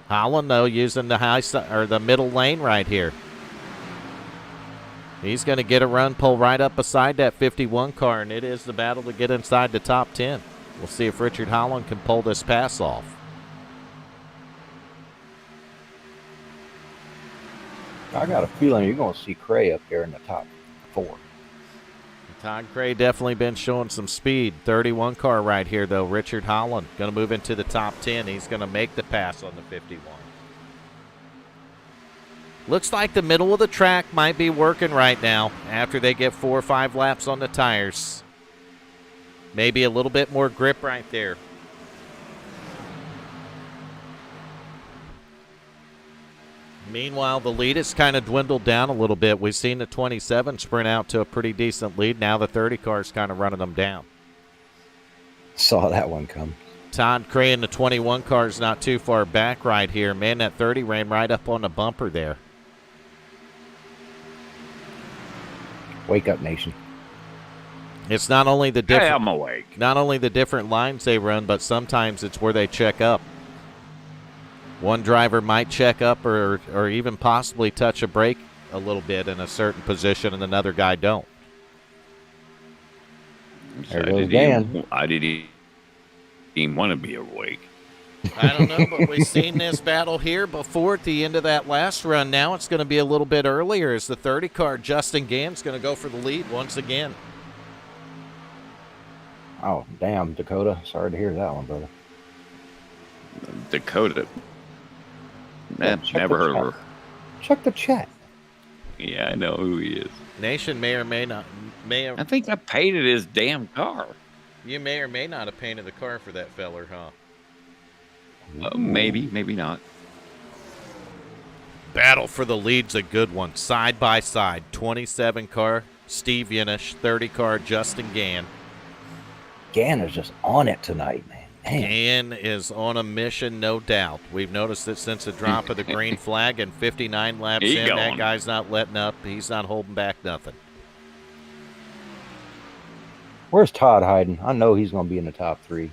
Holland, though, using the middle lane right here. He's going to get a run, pull right up beside that 51 car, and it is the battle to get inside the top 10. We'll see if Richard Holland can pull this pass off. I got a feeling you're going to see Cray up there in the top 4. Todd Cray definitely been showing some speed. 31 car right here, though. Richard Holland going to move into the top 10. He's going to make the pass on the 51. Looks like the middle of the track might be working right now after they get 4 or 5 laps on the tires. Maybe a little bit more grip right there. Meanwhile, the lead has kind of dwindled down a little bit. We've seen the 27 sprint out to a pretty decent lead. Now the 30 car is kind of running them down. Saw that one come. Todd Cray in the 21 car is not too far back right here. Man, that 30 ran right up on the bumper there. Wake up, nation. It's not only the different, Hey, I'm awake. not only the different lines they run, but sometimes it's where they check up. One driver might check up or even possibly touch a brake a little bit in a certain position, and another guy don't. There goes Dan. I didn't even want to be awake. I don't know, but we've seen this battle here before at the end of that last run. Now it's going to be a little bit earlier as the 30 car, Justin Gann's going to go for the lead once again. Oh, damn, Dakota. Sorry to hear that one, brother. Dakota. Check Never the heard of her. Check the chat. Yeah, I know who he is. Nation may or may not, I think I painted his damn car. you may or may not have painted the car for that feller, huh? Maybe, maybe not. Battle for the lead's a good one. Side by side, 27 car, Steve Yanish, 30 car, Justin Gann. Gann is just on it tonight, man. Gann is on a mission, no doubt. We've noticed it since the drop of the green flag, and 59 laps He in, that going. guy's not letting up. He's not holding back nothing. Where's Todd hiding? I know he's going to be in the top 3.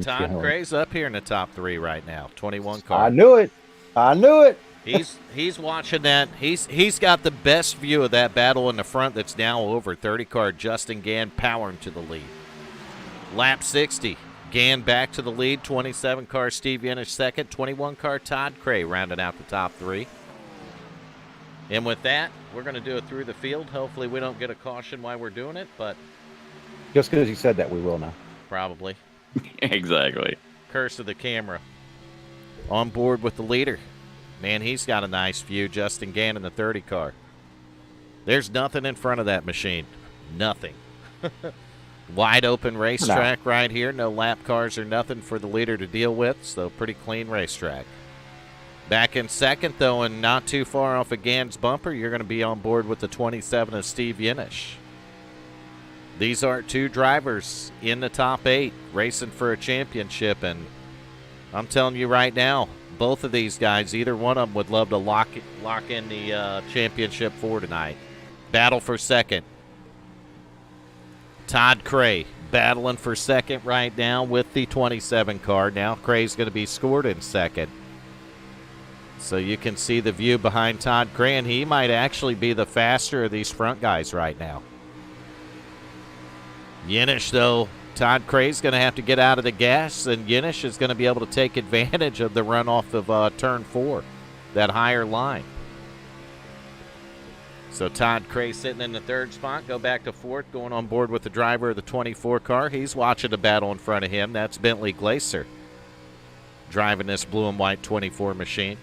Todd Cray's up here in the top 3 right now, 21 car. I knew it. I knew it. He's watching that. He's got the best view of that battle in the front that's now over. 30 car Justin Gann powering to the lead. Lap 60. Gann back to the lead. 27 car Steve Yanish second. 21 car Todd Cray rounding out the top 3. And with that, we're going to do it through the field. Hopefully we don't get a caution while we're doing it, but Just because he said that, we will now. probably. Exactly. Curse of the camera. On board with the leader. Man, he's got a nice view. Justin Gann in the 30 car. There's nothing in front of that machine. Nothing. Wide open racetrack right here. No lap cars or nothing for the leader to deal with, so pretty clean racetrack. Back in second, though, and not too far off of Gann's bumper, you're going to be on board with the 27 of Steve Yanish. These are 2 drivers in the top 8 racing for a championship, and I'm telling you right now, both of these guys, either one of them would love to lock in the championship for tonight. Battle for second. Todd Cray battling for second right now with the 27 car. Now Cray's going to be scored in second. So you can see the view behind Todd Cray, and he might actually be the faster of these front guys right now. Yenish, though, Todd Cray's going to have to get out of the gas, and Yenish is going to be able to take advantage of the run off of turn 4, that higher line. So Todd Cray sitting in the third spot, go back to fourth, going on board with the driver of the 24 car. He's watching the battle in front of him. That's Bentley Glaser driving this blue and white 24 machine.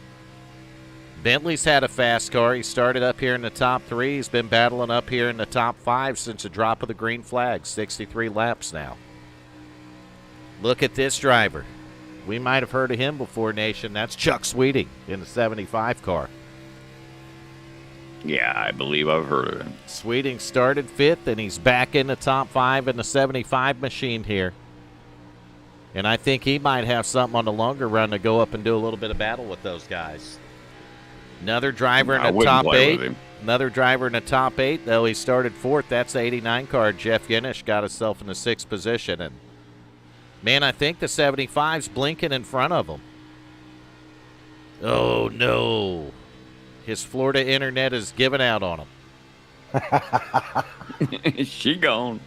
Bentley's had a fast car. He started up here in the top 3. He's been battling up here in the top 5 since the drop of the green flag. 63 laps now. Look at this driver. We might have heard of him before, Nation. That's Chuck Sweeting in the 75 car. Yeah, I believe I've heard of him. Sweeting started 5th, and he's back in the top 5 in the 75 machine here. And I think he might have something on the longer run to go up and do a little bit of battle with those guys. Another driver in the top 8. Another driver in the top 8, though he started 4th. That's the 89 car. Jeff Yenish got himself in the 6th position. And, man, I think the 75's blinking in front of him. Oh, no. His Florida internet is giving out on him. She gone.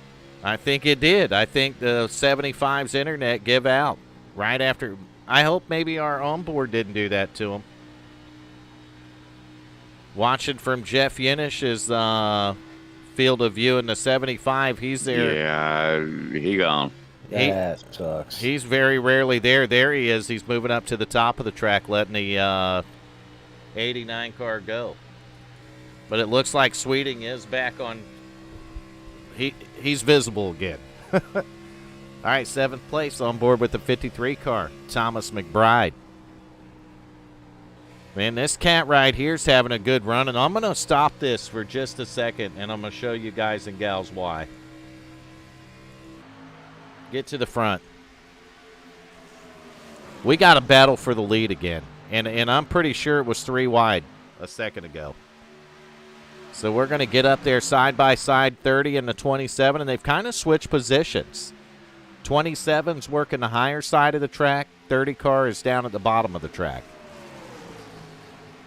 I think it did. I think the 75's internet give out right after. I hope maybe our onboard didn't do that to him. Watching from Jeff Yenish's field of view in the 75, he's there. Yeah, he gone. That sucks. He's very rarely there. There he is. He's moving up to the top of the track, letting the 89 car go. But it looks like Sweeting is back on. He's visible again. All right, 7th place on board with the 53 car, Thomas McBride. Man, this cat right here is having a good run, and I'm going to stop this for just a second, and I'm going to show you guys and gals why. Get to the front. We got a battle for the lead again, and I'm pretty sure it was 3 wide a second ago. So we're going to get up there side by side, 30 and the 27, and they've kind of switched positions. 27's working the higher side of the track. 30 car is down at the bottom of the track.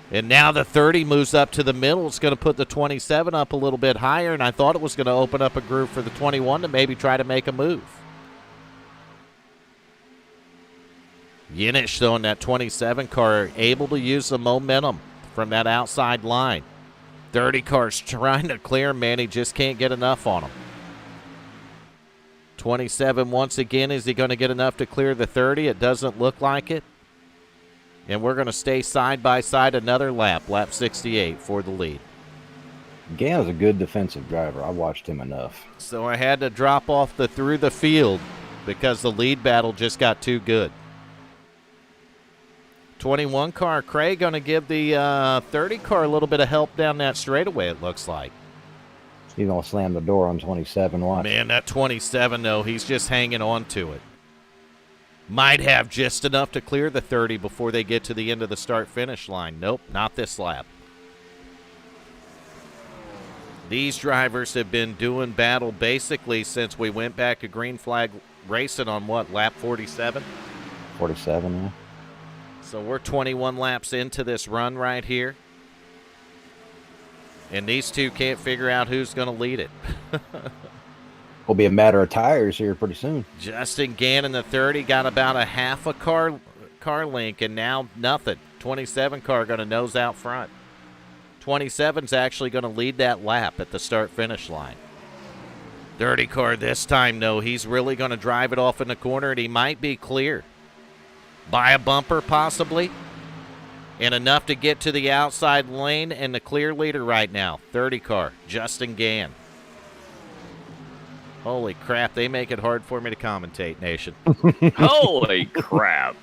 And now the 30 moves up to the middle. It's going to put the 27 up a little bit higher, and I thought it was going to open up a groove for the 21 to maybe try to make a move. Yenish, though, in that 27 car, able to use the momentum from that outside line. 30 car's trying to clear him, man. He just can't get enough on him. 27 once again. Is he going to get enough to clear the 30? It doesn't look like it. And we're going to stay side by side another lap, lap 68 for the lead. Gan's a good defensive driver. I watched him enough. So I had to drop off through the field because the lead battle just got too good. 21 car, Craig, going to give the 30 car a little bit of help down that straightaway, it looks like. He's going to slam the door on 27. Watch. Man, that 27, though, he's just hanging on to it. Might have just enough to clear the 30 before they get to the end of the start-finish line. Nope, not this lap. These drivers have been doing battle basically since we went back to green flag racing on what, lap 47? 47, yeah. So we're 21 laps into this run right here. And these two can't figure out who's going to lead it. Will be a matter of tires here pretty soon. Justin Gannon, the 30, got about a half a car link, and now nothing. 27 car going to nose out front. 27's actually going to lead that lap at the start-finish line. 30 car this time, though, he's really going to drive it off in the corner, and he might be clear. By a bumper, possibly. And enough to get to the outside lane and the clear leader right now. 30 car, Justin Gann. Holy crap, they make it hard for me to commentate, Nation. Holy crap.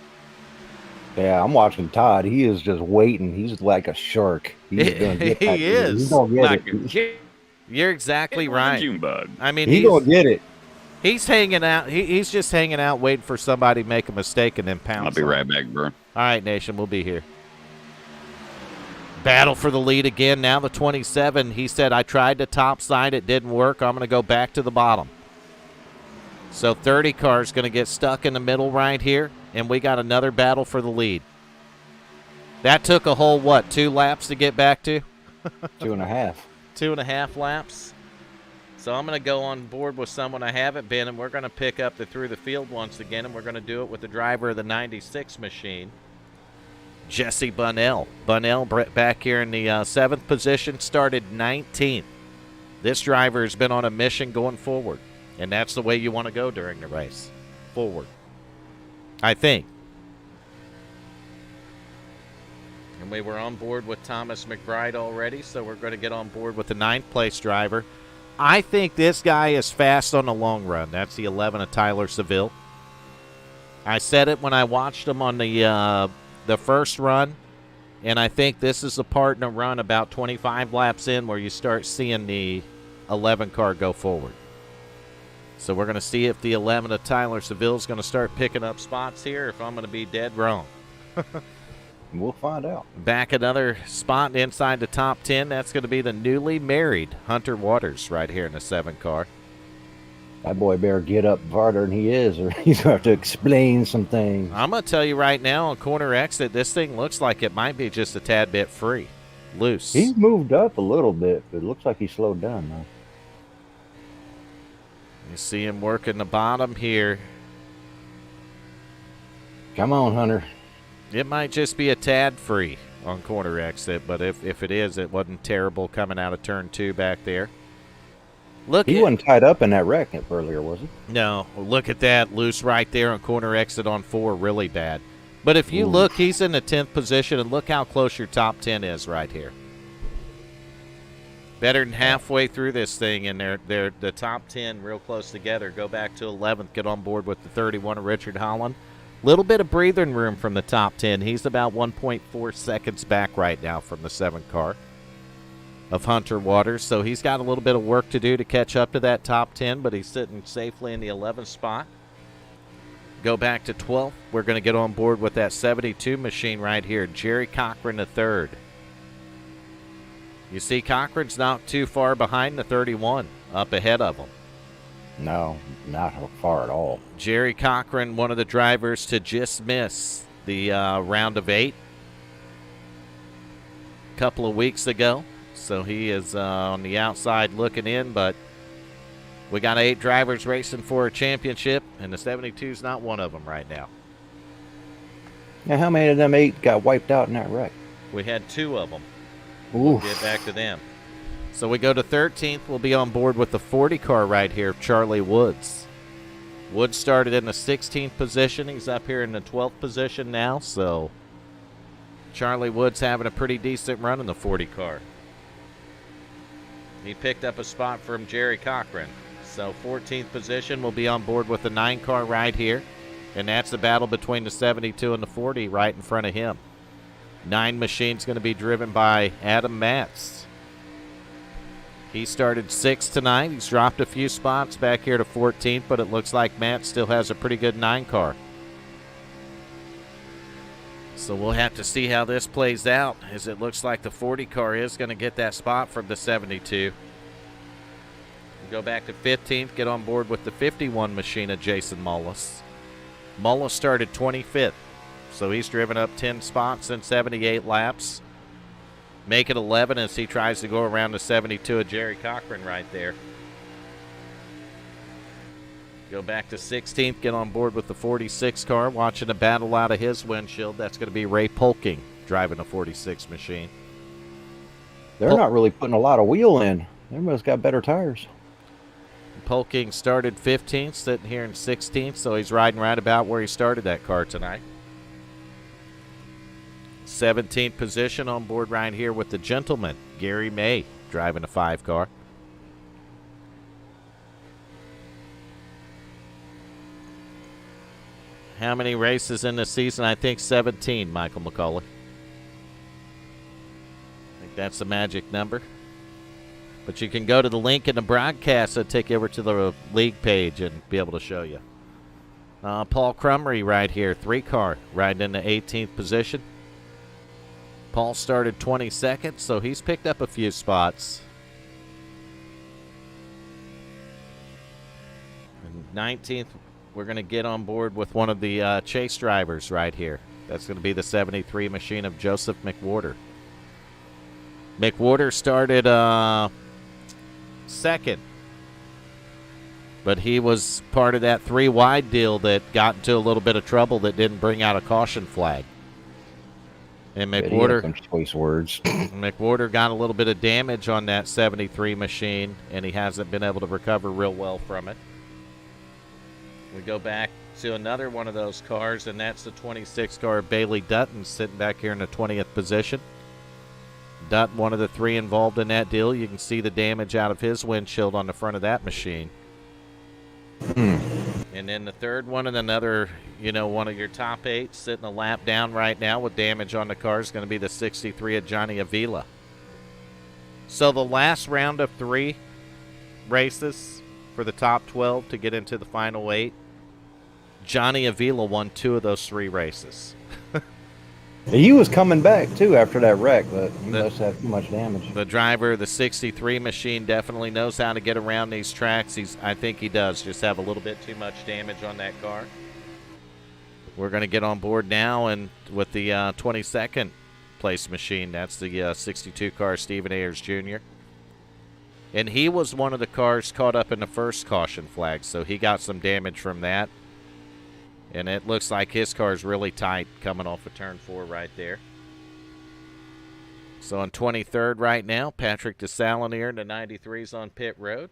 Yeah, I'm watching Todd. He is just waiting. He's like a shark. He's gonna get that. He is. He's gonna get Like it. a kid You're exactly in right. June bud. I mean, He's gonna get it. He's hanging out. He's just hanging out, waiting for somebody to make a mistake and then pounce. I'll be right back, bro. All right, Nation, we'll be here. Battle for the lead again. Now the 27. He said, I tried to topside. It didn't work. I'm going to go back to the bottom. So 30 car is going to get stuck in the middle right here, and we got another battle for the lead. That took a whole, 2 laps to get back to? 2.5. 2.5 laps. So I'm going to go on board with someone I haven't been, and we're going to pick up the through the field once again, and we're going to do it with the driver of the 96 machine, Jesse Bunnell. Bunnell back here in the 7th position, started 19th. This driver has been on a mission going forward, and that's the way you want to go during the race. Forward, I think. And we were on board with Thomas McBride already, so we're going to get on board with the 9th place driver. I think this guy is fast on the long run. That's the 11 of Tyler Seville. I said it when I watched him on the first run, and I think this is the part in the run about 25 laps in where you start seeing the 11 car go forward. So we're going to see if the 11 of Tyler Seville is going to start picking up spots here, or if I'm going to be dead wrong. We'll find out. Back another spot inside the top 10. That's going to be the newly married Hunter Waters right here in the 7 car. That boy better get up farther than he is, or he's going to have to explain some things. I'm going to tell you right now, on corner exit, this thing looks like it might be just a tad bit free. Loose. He's moved up a little bit, but it looks like he slowed down now. You see him working the bottom here. Come on, Hunter. It might just be a tad free on corner exit, but if it is, it wasn't terrible coming out of turn 2 back there. Look, he wasn't tied up in that wreck earlier, was he? No. Look at that. Loose right there on corner exit on 4. Really bad. But if you look, he's in the 10th position, and look how close your top 10 is right here. Better than halfway through this thing, and they're the top 10 real close together. Go back to 11th, get on board with the 31 of Richard Holland. Little bit of breathing room from the top 10. He's about 1.4 seconds back right now from the 7 car of Hunter Waters. So he's got a little bit of work to do to catch up to that top 10, but he's sitting safely in the 11th spot. Go back to 12th. We're going to get on board with that 72 machine right here, Jerry Cochran III. You see Cochran's not too far behind the 31, up ahead of him. No, not far at all. Jerry Cochran, one of the drivers to just miss the round of 8 a couple of weeks ago. So he is on the outside looking in, but we got 8 drivers racing for a championship, and the 72's not one of them right now. Now, how many of them 8 got wiped out in that wreck? We had 2 of them. Oof. We'll get back to them. So we go to 13th. We'll be on board with the 40 car right here, Charlie Woods. Woods started in the 16th position. He's up here in the 12th position now. So Charlie Woods having a pretty decent run in the 40 car. He picked up a spot from Jerry Cochran. So 14th position, we'll be on board with the 9 car right here. And that's the battle between the 72 and the 40 right in front of him. 9 machine's going to be driven by Adam Matz. He started 6th tonight. He's dropped a few spots back here to 14th, but it looks like Matt still has a pretty good 9 car. So we'll have to see how this plays out, as it looks like the 40 car is going to get that spot from the 72. We'll go back to 15th, get on board with the 51 machine of Jason Mullis. Mullis started 25th, so he's driven up 10 spots in 78 laps. Make it 11 as he tries to go around the 72 of Jerry Cochran right there. Go back to 16th, get on board with the 46 car, watching a battle out of his windshield. That's going to be Ray Polking driving a 46 machine. They're not really putting a lot of wheel in. Everybody's got better tires. Polking started 15th, sitting here in 16th, so he's riding right about where he started that car tonight. 17th position on board right here with the gentleman, Gary May, driving a 5 car. How many races in the season? I think 17, Michael McCauley. I think that's the magic number. But you can go to the link in the broadcast and take you over to the league page and be able to show you. Paul Crumry right here, 3-car, riding in the 18th position. Paul started 22nd, so he's picked up a few spots. And 19th, we're going to get on board with one of the chase drivers right here. That's going to be the 73 machine of Joseph McWhorter. McWhorter started second, but he was part of that 3-wide deal that got into a little bit of trouble that didn't bring out a caution flag. And McWhorter, some choice words. McWhorter got a little bit of damage on that 73 machine, and he hasn't been able to recover real well from it. We go back to another one of those cars, and that's the 26-car Bailey Dutton sitting back here in the 20th position. Dutton, one of the 3 involved in that deal. You can see the damage out of his windshield on the front of that machine. And then the third one, and another, one of your top 8 sitting a lap down right now with damage on the car is going to be the 63 of Johnny Avila. So the last round of 3 races for the top 12 to get into the final 8, Johnny Avila won 2 of those 3 races. He was coming back, too, after that wreck, but he must have too much damage. The driver of the 63 machine definitely knows how to get around these tracks. I think he does just have a little bit too much damage on that car. We're going to get on board now and with the 22nd place machine. That's the 62 car Stephen Ayers Jr. And he was one of the cars caught up in the first caution flag, so he got some damage from that. And it looks like his car is really tight coming off of turn 4 right there. So on 23rd right now, Patrick DeSalinier, the 93's on pit road.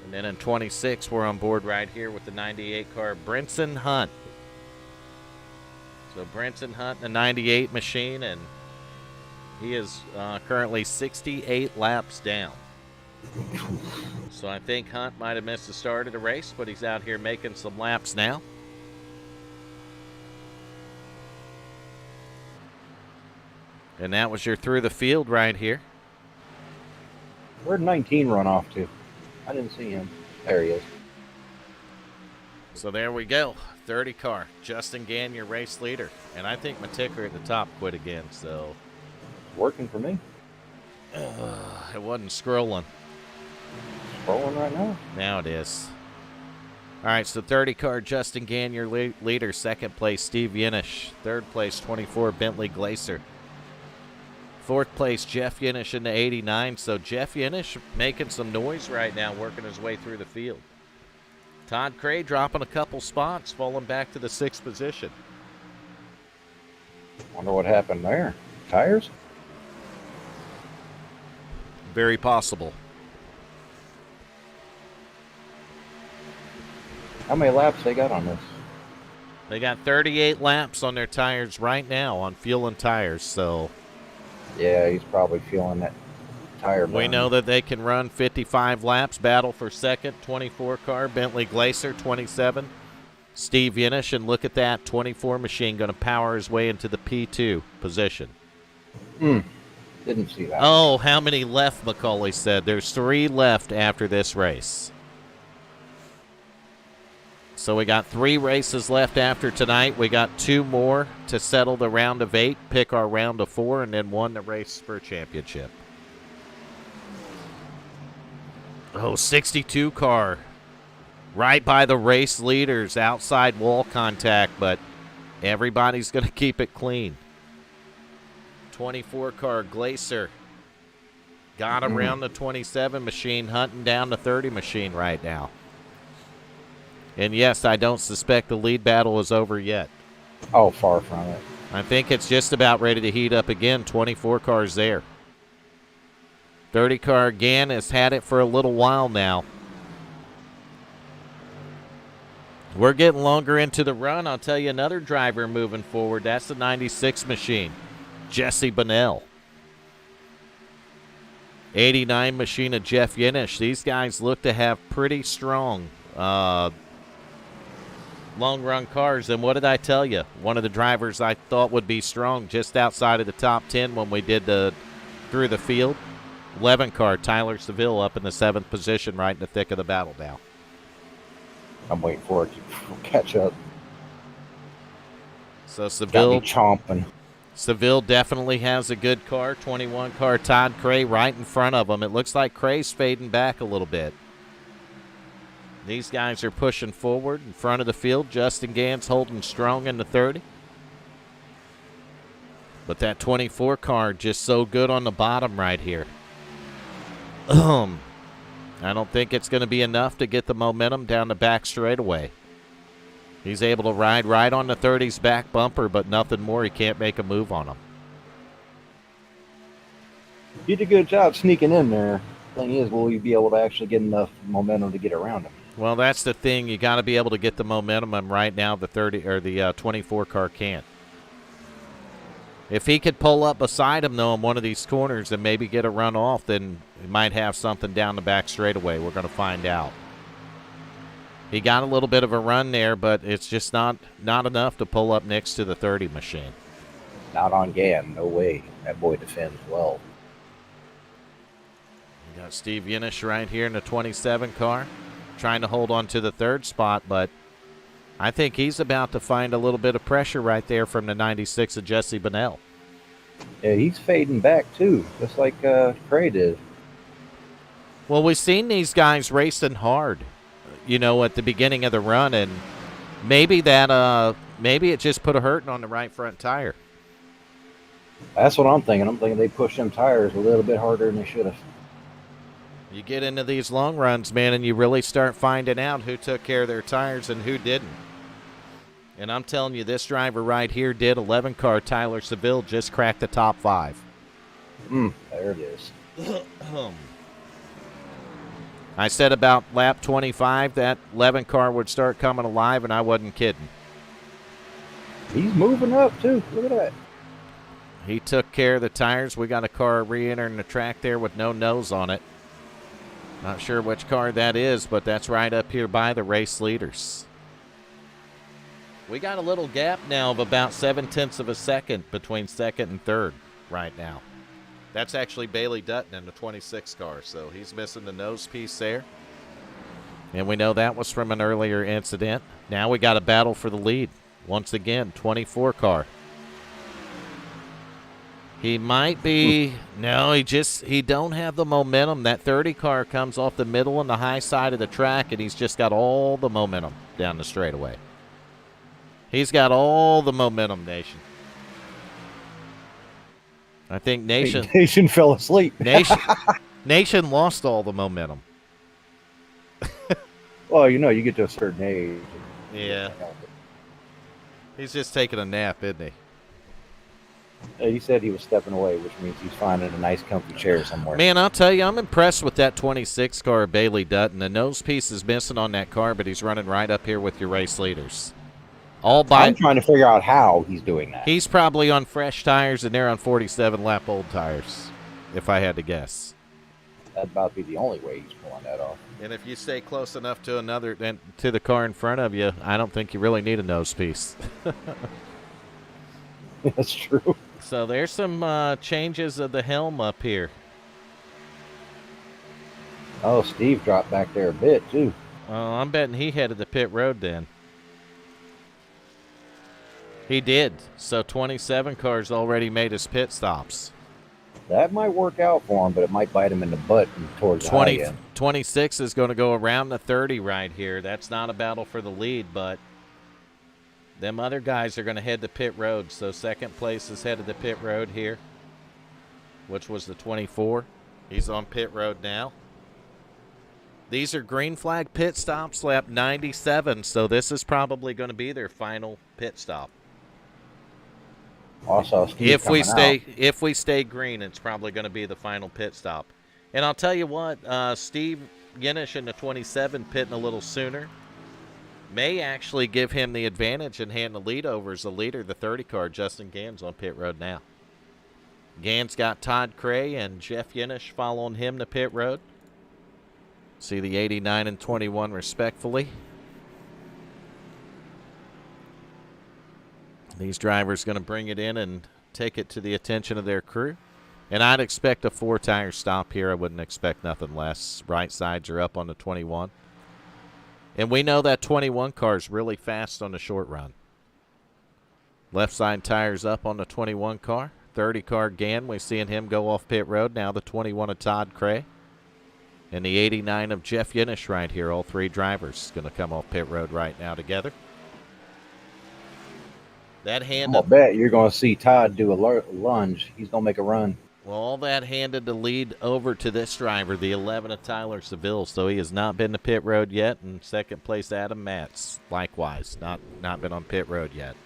And then in 26, we're on board right here with the 98 car, Brinson Hunt. So Brinson Hunt, the 98 machine, and he is currently 68 laps down. So I think Hunt might have missed the start of the race, but he's out here making some laps now. And that was your through the field right here. Where'd 19 run off to? I didn't see him. There he is. So there we go. 30 car. Justin Gann, your race leader. And I think my ticker at the top quit again, so. Working for me. It wasn't scrolling. Scrolling right now? Now it is. All right, so 30 car, Justin Gann, your leader. Second place, Steve Yenish. Third place, 24, Bentley Glacier. Fourth place, Jeff Yenish in the 89. So Jeff Yenish making some noise right now, working his way through the field. Todd Cray dropping a couple spots, falling back to the 6th position. Wonder what happened there. Tires? Very possible. How many laps they got on this? They got 38 laps on their tires right now on fuel and tires, so. Yeah, he's probably feeling that tire burn. We know that they can run 55 laps, battle for second, 24 car, Bentley Glacier, 27. Steve Yenish, and look at that, 24 machine going to power his way into the P2 position. Didn't see that. Oh, how many left, Macaulay said. There's 3 left after this race. So we got 3 races left after tonight. We got 2 more to settle the round of 8, pick our round of 4, and then 1 to race for a championship. Oh, 62 car. Right by the race leaders, outside wall contact, but everybody's going to keep it clean. 24 car Glacier got around the 27 machine, hunting down the 30 machine right now. And yes, I don't suspect the lead battle is over yet. Oh, far from it. I think it's just about ready to heat up again. 24 cars there. 30 car Gann has had it for a little while now. We're getting longer into the run. I'll tell you another driver moving forward. That's the 96 machine, Jesse Bonnell. 89 machine of Jeff Yenish. These guys look to have pretty strong long-run cars. And what did I tell you? One of the drivers I thought would be strong just outside of the top 10 when we did the through the field. 11 car, Tyler Seville, up in the 7th position, right in the thick of the battle now. I'm waiting for it to catch up. So Got me chomping. Seville definitely has a good car. 21 car, Todd Cray right in front of him. It looks like Cray's fading back a little bit. These guys are pushing forward in front of the field. Justin Gans holding strong in the 30. But that 24 car just so good on the bottom right here. I don't think it's going to be enough to get the momentum down the back straightaway. He's able to ride right on the 30's back bumper, but nothing more. He can't make a move on him. You did a good job sneaking in there. Thing is, will you be able to actually get enough momentum to get around him? Well, that's the thing. You got to be able to get the momentum, and right now the 30 or the 24 car can't. If he could pull up beside him, though, in one of these corners and maybe get a run off, then he might have something down the back straightaway. We're going to find out. He got a little bit of a run there, but it's just not enough to pull up next to the 30 machine. Not on Gann. No way. That boy defends well. You got Steve Yinish right here in the 27 car, trying to hold on to the 3rd spot, but I think he's about to find a little bit of pressure right there from the 96 of Jesse Bonnell. Yeah, he's fading back, too, just like Cray did. Well, we've seen these guys racing hard, you know, at the beginning of the run, and maybe it just put a hurting on the right front tire. That's what I'm thinking. I'm thinking they pushed them tires a little bit harder than they should have. You get into these long runs, man, and you really start finding out who took care of their tires and who didn't. And I'm telling you, this driver right here did. 11 car Tyler Seville just cracked the top 5. There it is. I said about lap 25 that 11 car would start coming alive, and I wasn't kidding. He's moving up, too. Look at that. He took care of the tires. We got a car re-entering the track there with no nose on it. Not sure which car that is, but that's right up here by the race leaders. We got a little gap now of about 0.7 of a second between 2nd and 3rd right now. That's actually Bailey Dutton in the 26 car, so he's missing the nose piece there. And we know that was from an earlier incident. Now we got a battle for the lead. Once again, 24 car. He might be, no, he don't have the momentum. That 30 car comes off the middle and the high side of the track, and he's just got all the momentum down the straightaway. He's got all the momentum, Nation. I think Nation fell asleep. Nation lost all the momentum. Well, you know, you get to a certain age. Yeah. He's just taking a nap, isn't he? He said he was stepping away, which means he's finding a nice comfy chair somewhere. Man, I'll tell you, I'm impressed with that 26 car, Bailey Dutton. The nose piece is missing on that car, but he's running right up here with your race leaders. I'm trying to figure out how he's doing that. He's probably on fresh tires, and they're on 47-lap old tires, if I had to guess. That'd about be the only way he's pulling that off. And if you stay close enough to to the car in front of you, I don't think you really need a nose piece. That's true. So there's some changes of the helm up here. Oh, Steve dropped back there a bit, too. I'm betting he headed the pit road then. He did. So 27 cars already made his pit stops. That might work out for him, but it might bite him in the butt and towards the high end. 26 is going to go around the 30 right here. That's not a battle for the lead, but them other guys are going to head to pit road. So second place is headed to pit road here, which was the 24. He's on pit road now. These are green flag pit stops, lap 97, so this is probably going to be their final pit stop. Also, Steve if we stay green, it's probably going to be the final pit stop. And I'll tell you what, Steve Yinish in the 27 pitting a little sooner may actually give him the advantage and hand the lead over as the leader. The 30 car, Justin Gans, on pit road now. Gans got Todd Cray and Jeff Yinish following him to pit road. See the 89 and 21 respectfully. These drivers going to bring it in and take it to the attention of their crew. And I'd expect a 4-tire stop here. I wouldn't expect nothing less. Right sides are up on the 21. And we know that 21 car is really fast on the short run. Left side tires up on the 21 car. 30 car Gann, we're seeing him go off pit road. Now the 21 of Todd Cray. And the 89 of Jeff Yinish right here. All three drivers going to come off pit road right now together. That hand. I'm gonna bet you're gonna see Todd do a lunge. He's gonna make a run. Well, all that handed the lead over to this driver, the 11 of Tyler Seville. So he has not been to pit road yet. And second place, Adam Matz, likewise, not been on pit road yet.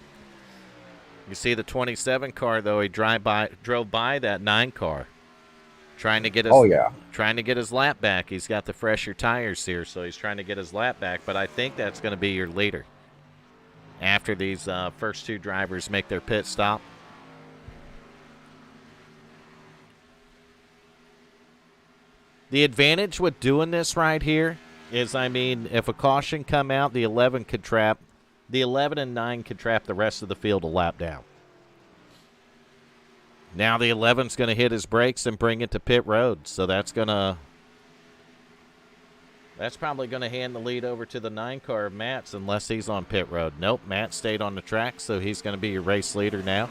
You see the 27 car, though, he drove by that 9 car. Trying to get his lap back. He's got the fresher tires here, so he's trying to get his lap back. But I think that's going to be your leader after these first 2 drivers make their pit stop. The advantage with doing this right here is, I mean, if a caution come out, the 11 and 9 could trap the rest of the field a lap down. Now the 11's going to hit his brakes and bring it to pit road, so that's probably going to hand the lead over to the 9 car of Matt's unless he's on pit road. Nope, Matt stayed on the track, so he's going to be your race leader now.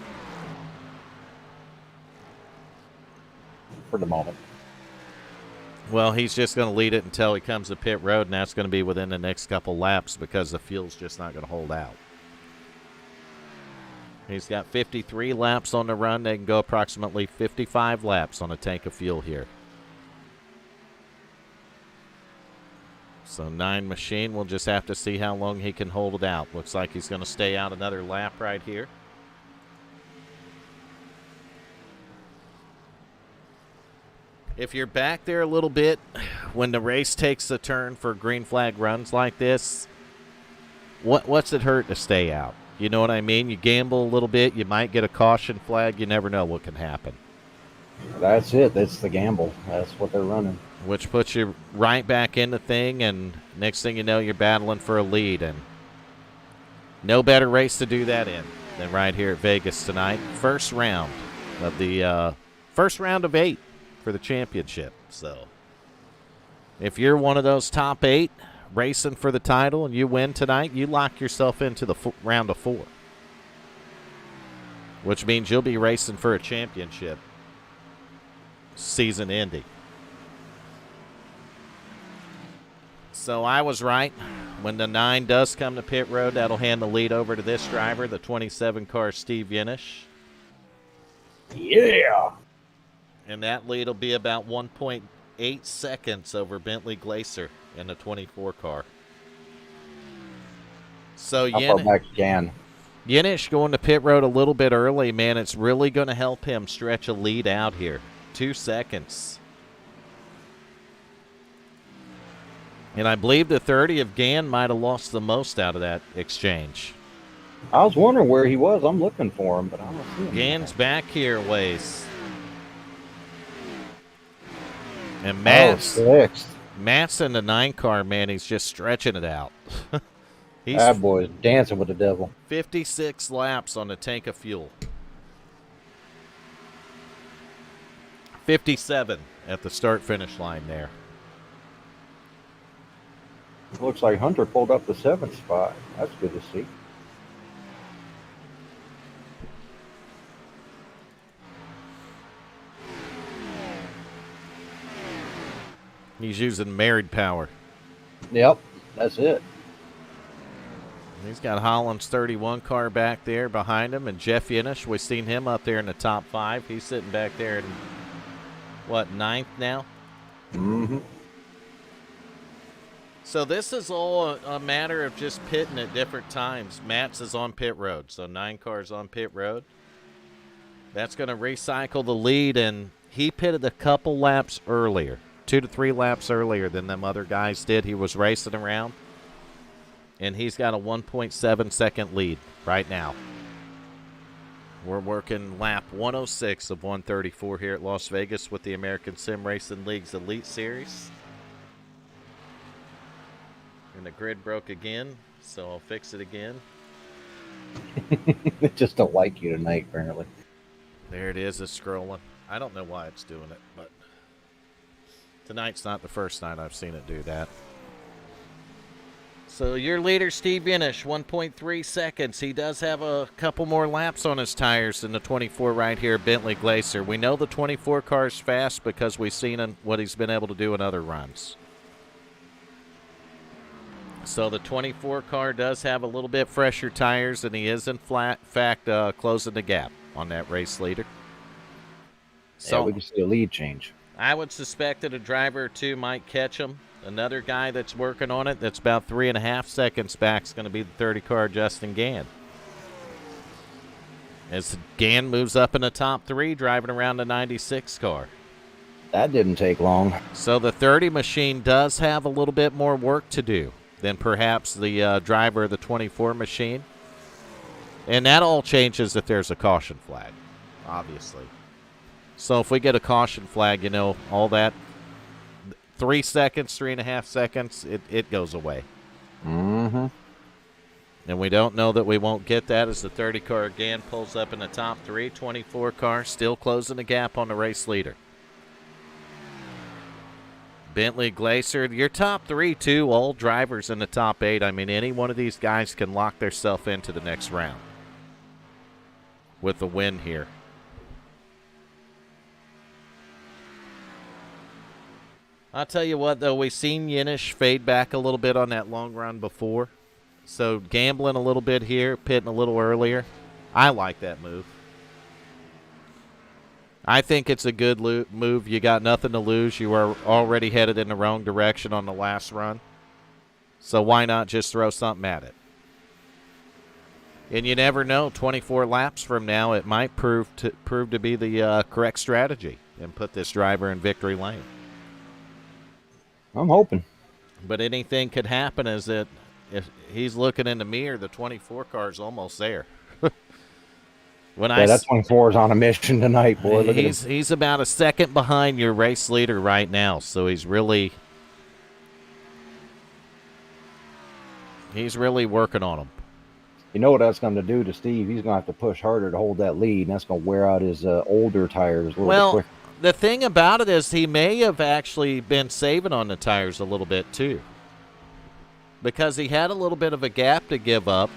For the moment. Well, he's just going to lead it until he comes to pit road, and that's going to be within the next couple laps because the fuel's just not going to hold out. He's got 53 laps on the run. They can go approximately 55 laps on a tank of fuel here. So 9 machine, we'll just have to see how long he can hold it out. Looks like he's going to stay out another lap right here. If you're back there a little bit when the race takes a turn for green flag runs like this, what's it hurt to stay out? You know what I mean? You gamble a little bit. You might get a caution flag. You never know what can happen. That's it. That's the gamble. That's what they're running. Which puts you right back in the thing, and next thing you know, you're battling for a lead. And no better race to do that in than right here at Vegas tonight. First round of 8 for the championship. So if you're one of those top 8 racing for the title and you win tonight, you lock yourself into the round of 4, which means you'll be racing for a championship season ending. So I was right. When the 9 does come to pit road, that'll hand the lead over to this driver, the 27 car Steve Yinish. Yeah. And that lead will be about 1.8 seconds over Bentley Glacier in the 24 car. So How far back again? Yinish going to pit road a little bit early, man. It's really going to help him stretch a lead out here. 2 seconds. And I believe the 30 of Gann might have lost the most out of that exchange. I was wondering where he was. I'm looking for him, but I don't see him. Gann's back here ways. And Matt's in the 9 car, man. He's just stretching it out. That boy's dancing with the devil. 56 laps on the tank of fuel. 57 at the start-finish line there. Looks like Hunter pulled up the 7th spot. That's good to see. He's using married power. Yep, that's it. He's got Holland's 31 car back there behind him, and Jeff Yinish, we've seen him up there in the top 5. He's sitting back there in, 9th now? Mm-hmm. So this is all a matter of just pitting at different times. Matt's is on pit road, so 9 cars on pit road. That's going to recycle the lead, and he pitted a couple laps earlier, 2 to 3 laps earlier than them other guys did. He was racing around, and he's got a 1.7 second lead right now. We're working lap 106 of 134 here at Las Vegas with the American Sim Racing League's Elite Series. And the grid broke again, so I'll fix it again. They just don't like you tonight, apparently. There it is, it's scrolling. I don't know why it's doing it, but tonight's not the first night I've seen it do that. So your leader, Steve Yenish, 1.3 seconds. He does have a couple more laps on his tires than the 24 right here, Bentley Glacier. We know the 24 car's fast because we've seen what he's been able to do in other runs. So the 24 car does have a little bit fresher tires, and he is in fact closing the gap on that race leader. So yeah, we can see a lead change. I would suspect that a driver or two might catch him. Another guy that's working on it that's about 3.5 seconds back is going to be the 30 car Justin Gann. As Gann moves up in the top 3, driving around the 96 car. That didn't take long. So the 30 machine does have a little bit more work to do than perhaps the driver of the 24 machine. And that all changes if there's a caution flag, obviously. So if we get a caution flag, you know, all that 3 seconds, 3.5 seconds, it goes away. Mm-hmm. And we don't know that we won't get that as the 30 car again pulls up in the top 3. 24 car still closing the gap on the race leader. Bentley Glacier, your top 3 too, all drivers in the top 8. I mean, any one of these guys can lock themselves into the next round with the win here. I'll tell you what, though, we've seen Yenish fade back a little bit on that long run before. So gambling a little bit here, pitting a little earlier. I like that move. I think it's a good move. You got nothing to lose. You are already headed in the wrong direction on the last run. So why not just throw something at it? And you never know, 24 laps from now, it might prove to be the correct strategy and put this driver in victory lane. I'm hoping. But anything could happen is that if he's looking in the mirror, the 24 car is almost there. That 24 is on a mission tonight, boy. Look at him. He's about a second behind your race leader right now, so he's really working on him. You know what that's going to do to Steve? He's going to have to push harder to hold that lead, and that's going to wear out his older tires a little bit quicker. The thing about it is he may have actually been saving on the tires a little bit too, because he had a little bit of a gap to give up,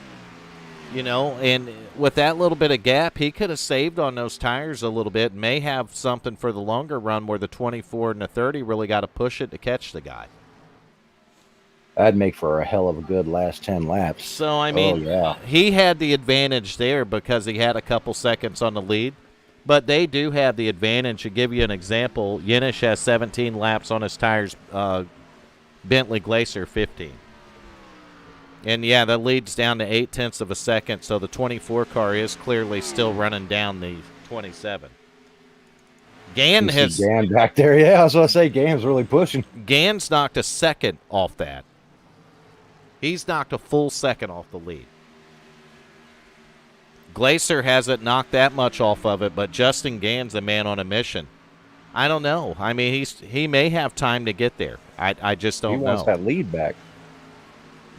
you know, and with that little bit of gap, he could have saved on those tires a little bit and may have something for the longer run where the 24 and the 30 really got to push it to catch the guy. That'd make for a hell of a good last 10 laps. So, I mean, he had the advantage there because he had a couple seconds on the lead. But they do have the advantage. To give you an example, Yenish has 17 laps on his tires. Bentley Glacier 15. And, yeah, that leads down to 0.8 of a second, so the 24 car is clearly still running down the 27. Gann Gann back there. Yeah, I was going to say, Gann's really pushing. Gann's knocked a second off that. He's knocked a full second off the lead. Glacier hasn't knocked that much off of it, but Justin Gann's a man on a mission. I don't know. I mean, he may have time to get there. I just don't know. He wants that lead back.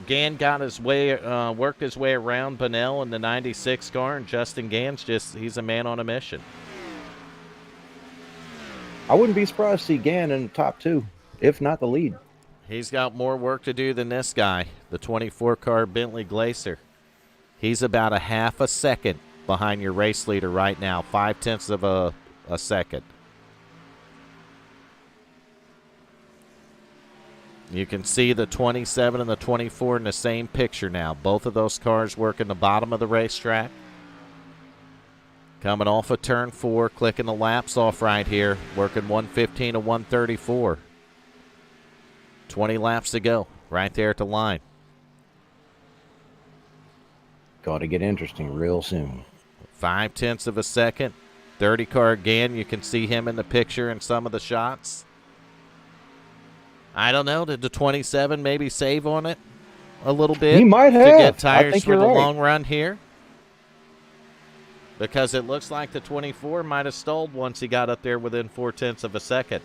Gann got his way, worked his way around Bunnell in the 96 car, and Justin Gann's he's a man on a mission. I wouldn't be surprised to see Gann in the top 2, if not the lead. He's got more work to do than this guy, the 24 car Bentley Glacier. He's about a half a second behind your race leader right now, 0.5 of a second. You can see the 27 and the 24 in the same picture now. Both of those cars working the bottom of the racetrack. Coming off of turn 4, clicking the laps off right here, working 115 to 134. 20 laps to go, right there at the line. Got to get interesting real soon. 0.5 of a second. 30 car again. You can see him in the picture in some of the shots. I don't know. Did the 27 maybe save on it a little bit? He might have. To get tires for the right. long run here? Because it looks like the 24 might have stalled once he got up there within 0.4 of a second.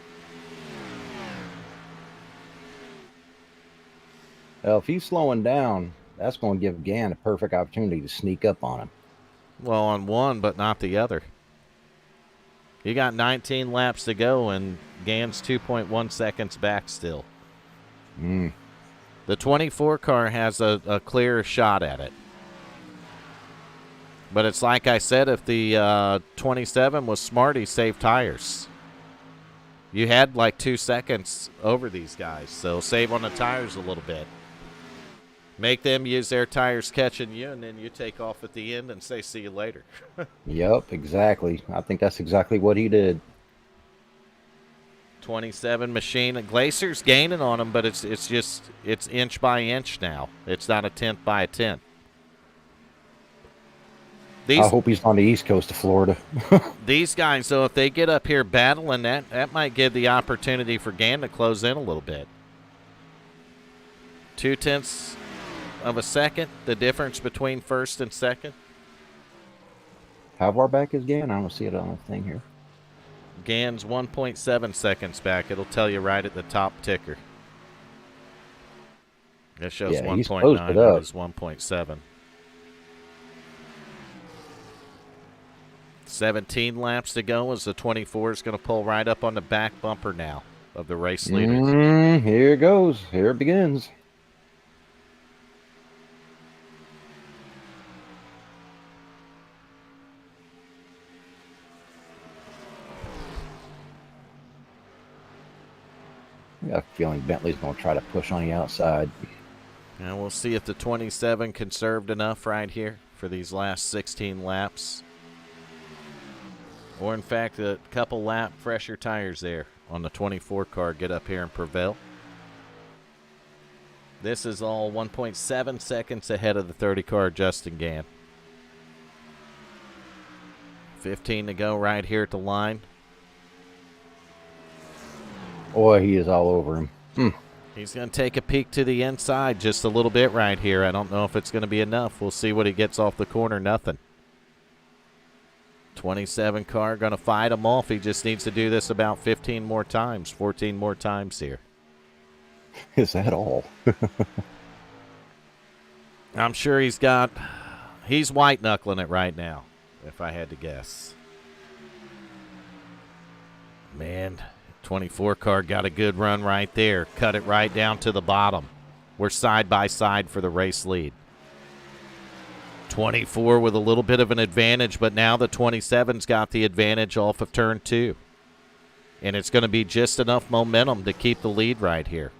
Well, if he's slowing down, that's going to give Gann a perfect opportunity to sneak up on him. Well, on one, but not the other. You got 19 laps to go, and Gann's 2.1 seconds back still. The 24 car has a clear shot at it. But it's like I said, if the 27 was smart, he saved tires. You had like 2 seconds over these guys, so save on the tires a little bit. Make them use their tires catching you, and then you take off at the end and say, see you later. Yep, exactly. I think that's exactly what he did. 27 machine. Glacier's gaining on him, but it's inch by inch now. It's not a tenth by a tenth. I hope he's on the east coast of Florida. These guys, though, if they get up here battling, that might give the opportunity for Gann to close in a little bit. 0.2 of a second, the difference between first and second. How far back is Gann? I don't see it on the thing here. Gann's 1.7 seconds back. It'll tell you right at the top ticker. It shows 1.9, but it's 1.7. 17 laps to go as the 24 is going to pull right up on the back bumper now of the race leaders. Here it goes. Here it begins. I got a feeling Bentley's going to try to push on the outside. And we'll see if the 27 conserved enough right here for these last 16 laps. Or, in fact, a couple lap fresher tires there on the 24 car get up here and prevail. This is all 1.7 seconds ahead of the 30 car Justin Gann. 15 to go right here at the line. Boy, he is all over him. He's going to take a peek to the inside just a little bit right here. I don't know if it's going to be enough. We'll see what he gets off the corner. Nothing. 27 car going to fight him off. He just needs to do this about 15 more times, 14 more times here. Is that all? I'm sure he's white knuckling it right now, if I had to guess. Man, 24 car got a good run right there. Cut it right down to the bottom. We're side by side for the race lead. 24 with a little bit of an advantage, but now the 27's got the advantage off of turn 2. And it's going to be just enough momentum to keep the lead right here.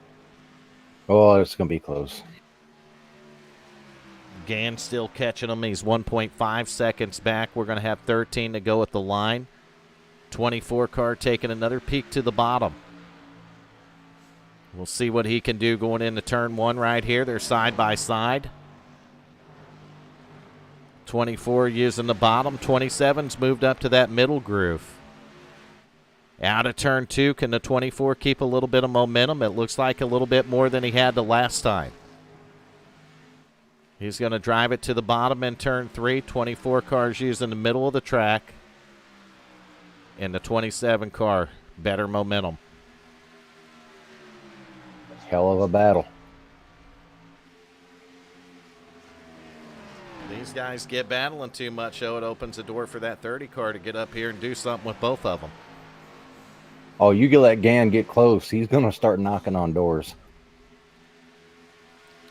Oh, it's going to be close. Gann still catching him. He's 1.5 seconds back. We're going to have 13 to go at the line. 24 car taking another peek to the bottom. We'll see what he can do going into turn 1 right here. They're side by side. 24 using the bottom. 27's moved up to that middle groove. Out of turn 2, can the 24 keep a little bit of momentum? It looks like a little bit more than he had the last time. He's going to drive it to the bottom in turn 3. 24 cars using the middle of the track. And the 27 car, better momentum. Hell of a battle. These guys get battling too much, so it opens the door for that 30 car to get up here and do something with both of them. Oh, you can let Gann get close. He's going to start knocking on doors.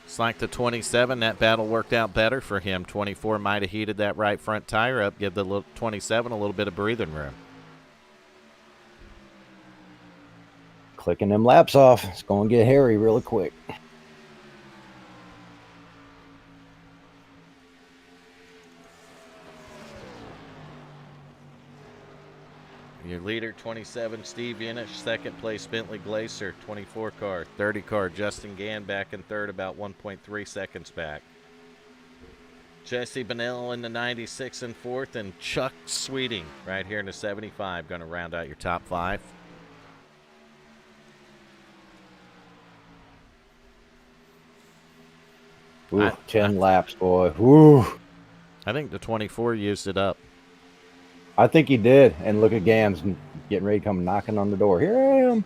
It's like the 27, that battle worked out better for him. 24 might have heated that right front tire up, give the 27 a little bit of breathing room. Clicking them laps off. It's going to get hairy really quick. Your leader, 27, Steve Yenish. Second place, Bentley Glacier, 24 car. 30 car, Justin Gann back in third, about 1.3 seconds back. Jesse Bennell in the 96 in fourth, and Chuck Sweeting right here in the 75 going to round out your top 5. Ooh, 10 laps, boy. Woo. I think the 24 used it up. I think he did. And look at Gann's getting ready to come knocking on the door. Here I am.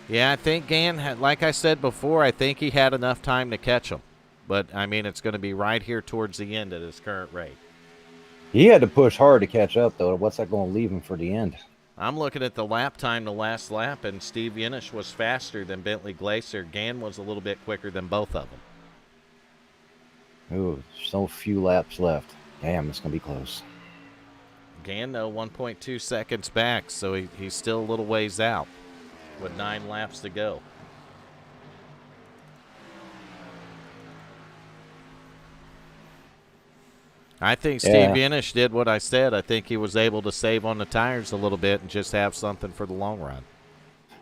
Yeah, I think Gann had, like I said before, I think he had enough time to catch him. But, I mean, it's going to be right here towards the end at his current rate. He had to push hard to catch up, though. What's that going to leave him for the end? I'm looking at the lap time the last lap, and Steve Yenish was faster than Bentley Glacier. Gann was a little bit quicker than both of them. Ooh, so few laps left. Damn, it's going to be close. Gann, though, 1.2 seconds back, so he's still a little ways out with 9 laps to go. I think Steve Yenish did what I said. I think he was able to save on the tires a little bit and just have something for the long run.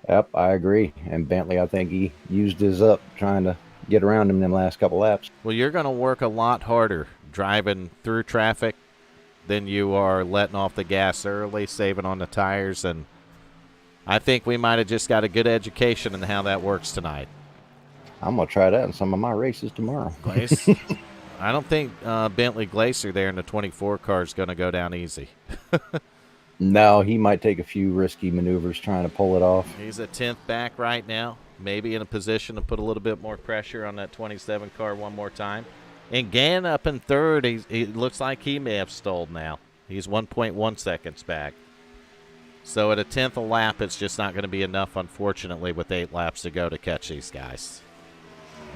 Yep, I agree. And Bentley, I think he used his up trying to get around him in the last couple laps. Well, you're going to work a lot harder driving through traffic than you are letting off the gas early, saving on the tires. And I think we might have just got a good education in how that works tonight. I'm going to try that in some of my races tomorrow. Glace, I don't think Bentley Glacier there in the 24 car is going to go down easy. No, he might take a few risky maneuvers trying to pull it off. He's a 10th back right now, maybe in a position to put a little bit more pressure on that 27 car one more time. And Gann up in third, he looks like he may have stalled now. He's 1.1 seconds back. So at a 10th a lap, it's just not going to be enough, unfortunately, with 8 laps to go to catch these guys.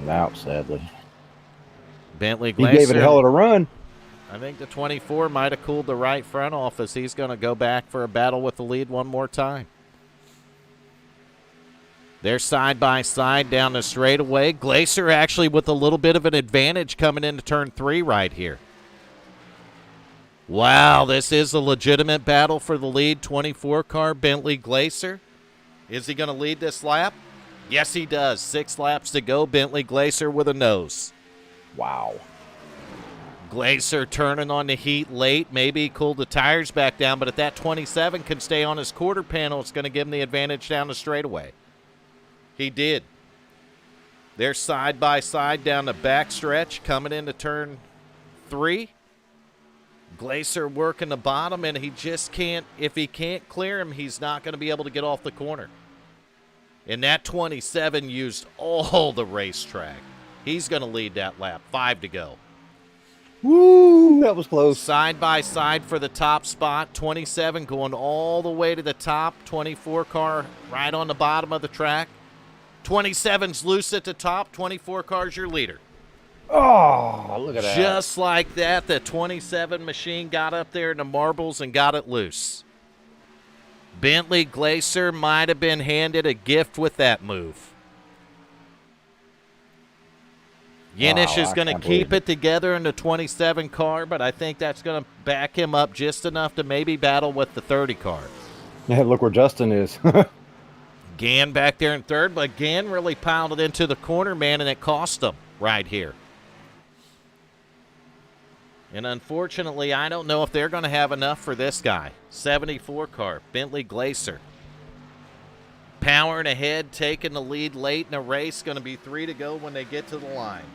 Out, sadly. Bentley Glacier. He gave it a hell of a run. I think the 24 might have cooled the right front off as he's going to go back for a battle with the lead one more time. They're side by side down the straightaway. Glacier actually with a little bit of an advantage coming into turn 3 right here. Wow, this is a legitimate battle for the lead. 24 car Bentley Glacier. Is he going to lead this lap? Yes, he does. 6 laps to go. Bentley Glacier with a nose. Wow. Glacier turning on the heat late. Maybe he cooled the tires back down, but if that 27 can stay on his quarter panel, it's going to give him the advantage down the straightaway. He did. They're side by side down the back stretch coming into turn 3. Glacier working the bottom, and he just can't, if he can't clear him, he's not going to be able to get off the corner. And that 27 used all the racetrack. He's going to lead that lap. 5 to go. Woo, that was close. Side by side for the top spot. 27 going all the way to the top. 24 car right on the bottom of the track. 27's loose at the top. 24 car's your leader. Oh, look at that. Just like that, the 27 machine got up there in the marbles and got it loose. Bentley Glacier might have been handed a gift with that move. Yenish is going to keep it together in the 27 car, but I think that's going to back him up just enough to maybe battle with the 30 car. Yeah, look where Justin is. Gann back there in third, but Gann really piled it into the corner, man, and it cost him right here. And unfortunately, I don't know if they're going to have enough for this guy. 74 car, Bentley Glacier. Powering ahead, taking the lead late in a race. Going to be 3 to go when they get to the line.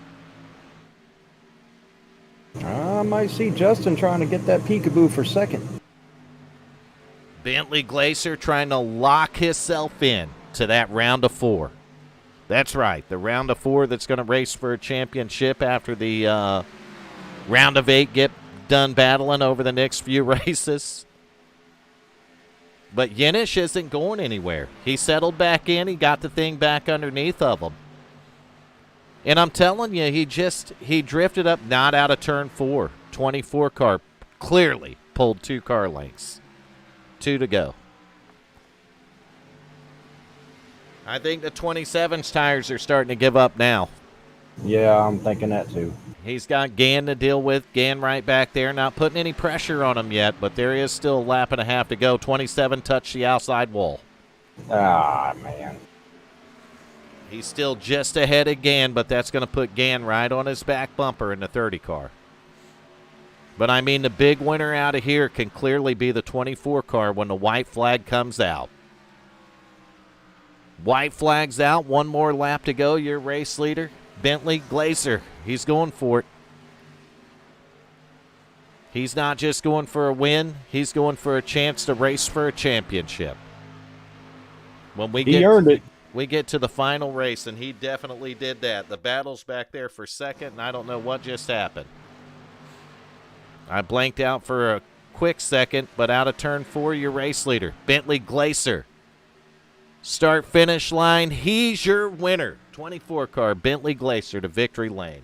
I might see Justin trying to get that peekaboo for second. Bentley Glacier trying to lock himself in to that round of 4. That's right, the round of 4 that's going to race for a championship after the round of 8 get done battling over the next few races. But Yenish isn't going anywhere. He settled back in. He got the thing back underneath of him. And I'm telling you, he drifted up not out of turn 4. 24 car clearly pulled 2 car lengths. 2 to go. I think the 27's tires are starting to give up now. Yeah, I'm thinking that too. He's got Gann to deal with. Gann right back there, not putting any pressure on him yet, but there is still a lap and a half to go. 27 touched the outside wall. Ah, man. He's still just ahead of Gann, but that's going to put Gann right on his back bumper in the 30 car. But, I mean, the big winner out of here can clearly be the 24 car when the white flag comes out. White flag's out. 1 more lap to go. Your race leader, Bentley Glacier. He's going for it. He's not just going for a win. He's going for a chance to race for a championship. When He earned it. We get to the final race, and he definitely did that. The battle's back there for second, and I don't know what just happened. I blanked out for a quick second, but out of turn 4, your race leader, Bentley Glacier. Start finish line, he's your winner. 24 car, Bentley Glacier to victory lane.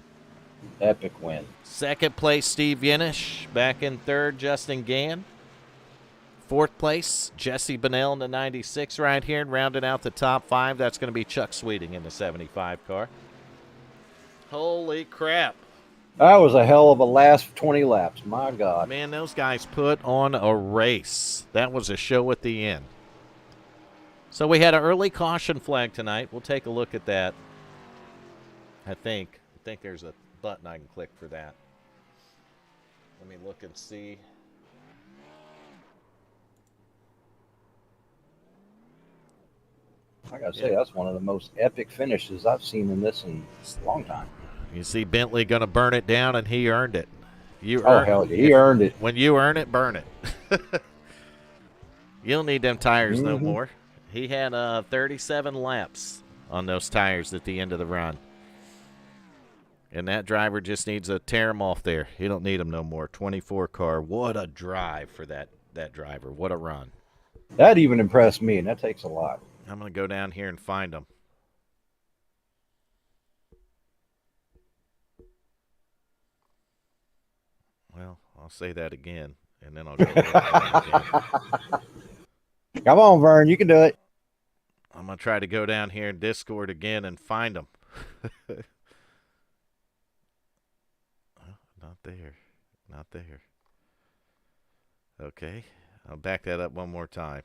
Epic win. Second place, Steve Yenish. Back in third, Justin Gann. Fourth place, Jesse Bonnell in the 96 right here. And rounding out the top 5, that's going to be Chuck Sweeting in the 75 car. Holy crap. That was a hell of a last 20 laps. My God. Man, those guys put on a race. That was a show at the end. So we had an early caution flag tonight. We'll take a look at that. I think there's a button I can click for that. Let me look and see. I gotta say, that's one of the most epic finishes I've seen in this in a long time. You see Bentley going to burn it down, and he earned it. Hell yeah, he earned it. When you earn it, burn it. You don't need them tires no more. He had 37 laps on those tires at the end of the run. And that driver just needs to tear them off there. He don't need them no more. 24 car. What a drive for that driver. What a run. That even impressed me, and that takes a lot. I'm going to go down here and find him. Well, I'll say that again, and then I'll go look at him again. Come on, Vern, you can do it. I'm going to try to go down here in Discord again and find him. Not there. Not there. Okay. I'll back that up one more time.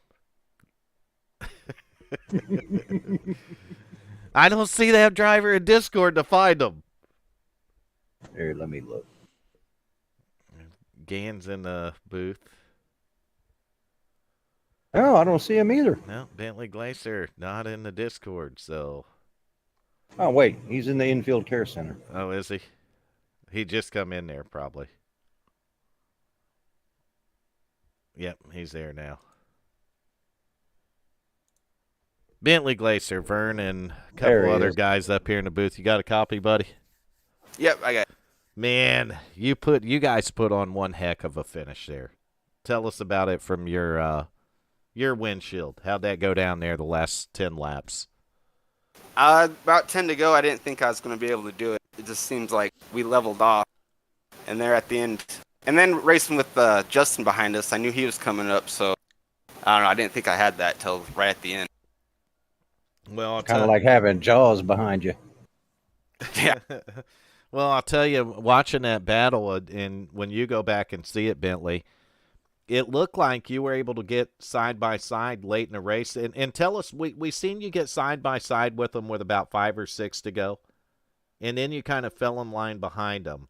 I don't see that driver in Discord to find him. Here, let me look. Gann's in the booth. Oh, I don't see him either. No, Bentley Glacier not in the Discord, so. Oh, wait. He's in the infield care center. Oh, is he? He just come in there, probably. Yep, he's there now. Bentley Glacier, Vern, and a couple other guys up here in the booth. You got a copy, buddy? Yep, I got it. Man, you guys put on one heck of a finish there. Tell us about it from your windshield. How'd that go down there the last 10 laps? About 10 to go, I didn't think I was going to be able to do it. It just seems like we leveled off. And there at the end. And then racing with Justin behind us, I knew he was coming up. So, I don't know. I didn't think I had that till right at the end. Well, kind of like having Jaws behind you. Yeah. Well, I'll tell you, watching that battle, and when you go back and see it, Bentley, it looked like you were able to get side by side late in the race. And tell us, we seen you get side by side with them with about 5 or 6 to go, and then you kind of fell in line behind them.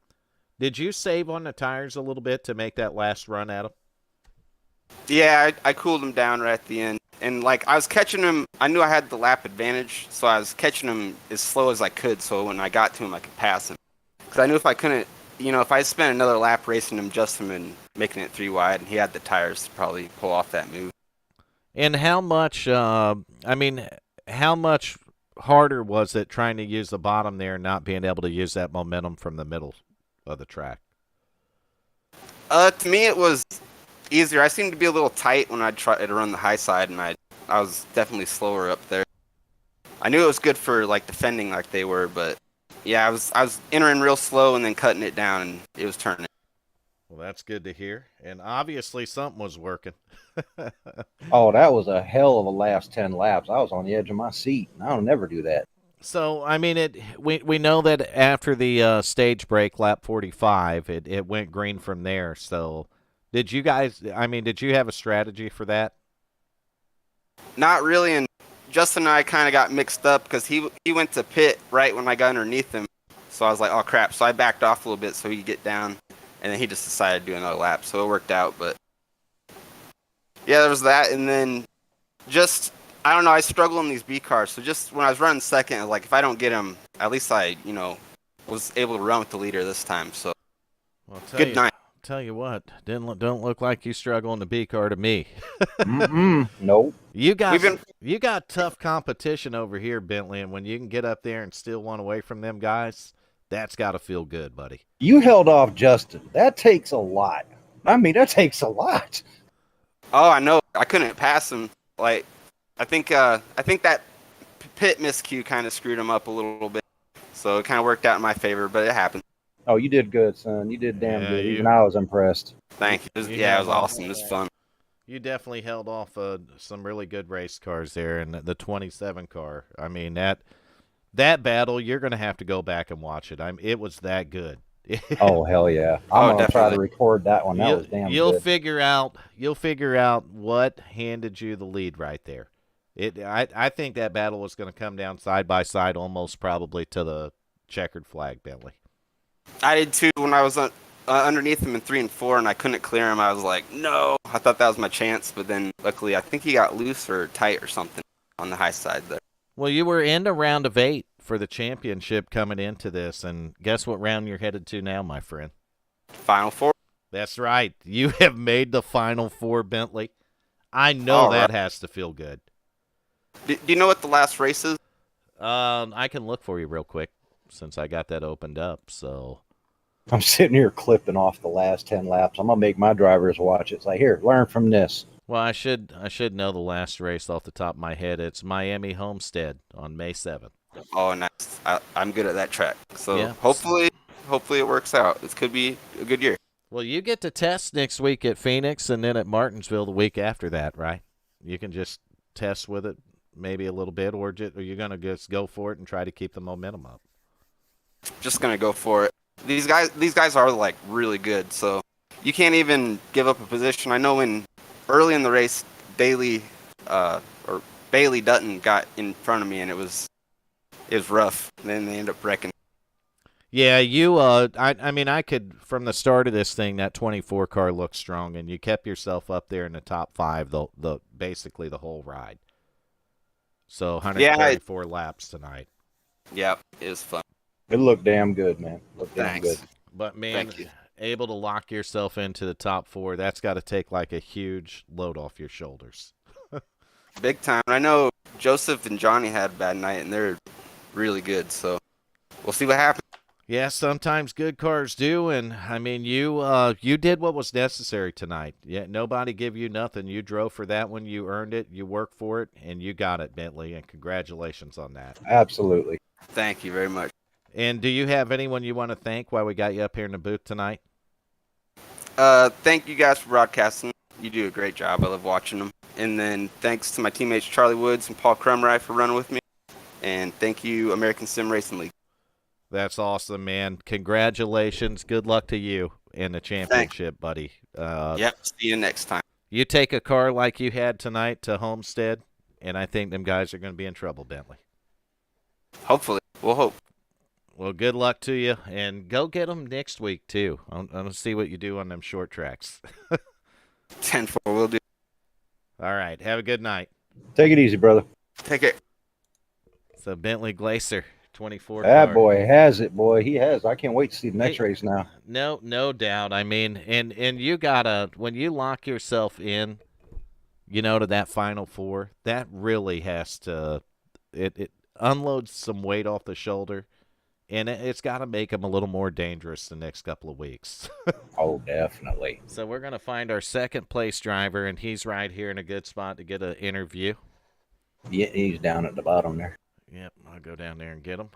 Did you save on the tires a little bit to make that last run at them? Yeah, I cooled him down right at the end. And, I was catching him. I knew I had the lap advantage, so I was catching him as slow as I could, so when I got to him, I could pass him. Because I knew if I couldn't, if I spent another lap racing him, Justin, and making it 3 wide, and he had the tires to probably pull off that move. And how much, how much harder was it trying to use the bottom there and not being able to use that momentum from the middle of the track? To me, it was easier. I seemed to be a little tight when I tried to run the high side, and I was definitely slower up there. I knew it was good for defending like they were, but yeah, I was entering real slow and then cutting it down, and it was turning. Well, that's good to hear, and obviously something was working. Oh, that was a hell of a last 10 laps. I was on the edge of my seat, and I'll never do that. So, I mean, we know that after the stage break, lap 45, it went green from there. So, did you have a strategy for that? Not really, and Justin and I kind of got mixed up because he went to pit right when I got underneath him. So I was like, oh, crap. So I backed off a little bit so he could get down, and then he just decided to do another lap. So it worked out, but yeah, there was that, and then just I don't know. I struggle in these B cars. So just when I was running second, I was like, if I don't get him, at least I, was able to run with the leader this time. So good night. Tell you what, don't look like you struggle in the B car to me. Nope. You got tough competition over here, Bentley, and when you can get up there and steal one away from them guys, That's got to feel good, buddy. You held off Justin. That takes a lot. I mean, that takes a lot. Oh, I know. I couldn't pass him. Like, I think that pit miscue kind of screwed him up a little bit. So it kind of worked out in my favor, but it happened. Oh, you did good, son. You did damn Yeah, good. Even I was impressed. Thank you. You Yeah, it was held off. awesome. It was fun. You definitely held off some really good race cars there, and the 27 car. I mean that battle. You're going to have to go back and watch it. It was that good. Oh hell yeah! I'm gonna try to definitely. record that one. That was damn You'll good. figure out what handed you the lead right there. I think that battle was going to come down side by side, almost probably to the checkered flag, Bentley. I did too when I was underneath him in 3 and 4, and I couldn't clear him. I was like, no. I thought that was my chance, but then luckily I think he got loose or tight or something on the high side there. Well, you were in a round of 8 for the championship coming into this, and guess what round you're headed to now, my friend? Final 4. That's right. You have made the Final 4, Bentley. I know that has to feel good. Do you know what the last race is? I can look for you real quick since I got that opened up. So I'm sitting here clipping off the last 10 laps. I'm gonna make my drivers watch it. It's like, here, learn from this. well, I should know the last race off the top of my head. It's Miami Homestead on May 7th. Oh, nice. I'm good at that track. So Yeah. hopefully it works out. This could be a good year. Well, you get to test next week at Phoenix and then at Martinsville the week after that, right? You can just test with it maybe a little bit, or you're going to just go for it and try to keep the momentum up. Just gonna go for it. These guys are like really good, so you can't even give up a position. I know when early in the race, Bailey Dutton got in front of me, and it was rough. And then they ended up wrecking. Yeah, I mean, I could, from the start of this thing, that 24 car looked strong, and you kept yourself up there in the top 5 basically the whole ride. So 134 laps tonight. Yeah, it was fun. It looked damn good, man. Looked damn Thanks. good. But, man, Thank you. able to lock yourself into the top 4, that's got to take like a huge load off your shoulders. Big time. I know Joseph and Johnny had a bad night, and they're really good. So we'll see what happens. Yeah, sometimes good cars do, and I mean, you did what was necessary tonight. Yeah, nobody give you nothing. You drove for that one. You earned it. You worked for it, and you got it, Bentley. And congratulations on that. Absolutely. Thank you very much. And do you have anyone you want to thank while we got you up here in the booth tonight? Thank you guys for broadcasting. You do a great job. I love watching them. And then thanks to my teammates Charlie Woods and Paul Crumry for running with me. And thank you, American Sim Racing League. That's awesome, man. Congratulations. Good luck to you in the championship, buddy. Yep. See you next time. You take a car like you had tonight to Homestead, and I think them guys are going to be in trouble, Bentley. Hopefully. We'll hope. Well, good luck to you, and go get them next week, too. I'm going to see what you do on them short tracks. 10-4 will do. All right. Have a good night. Take it easy, brother. Take it. So, Bentley Glacier, 24 That car. boy has it, boy. He has. I can't wait to see the next race now. No doubt. I mean, and you got to, when you lock yourself in, to that Final 4, that really has to, it unloads some weight off the shoulder. And it's got to make him a little more dangerous the next couple of weeks. Oh, definitely. So we're going to find our second place driver, and he's right here in a good spot to get an interview. Yeah, he's down at the bottom there. Yep, I'll go down there and get him.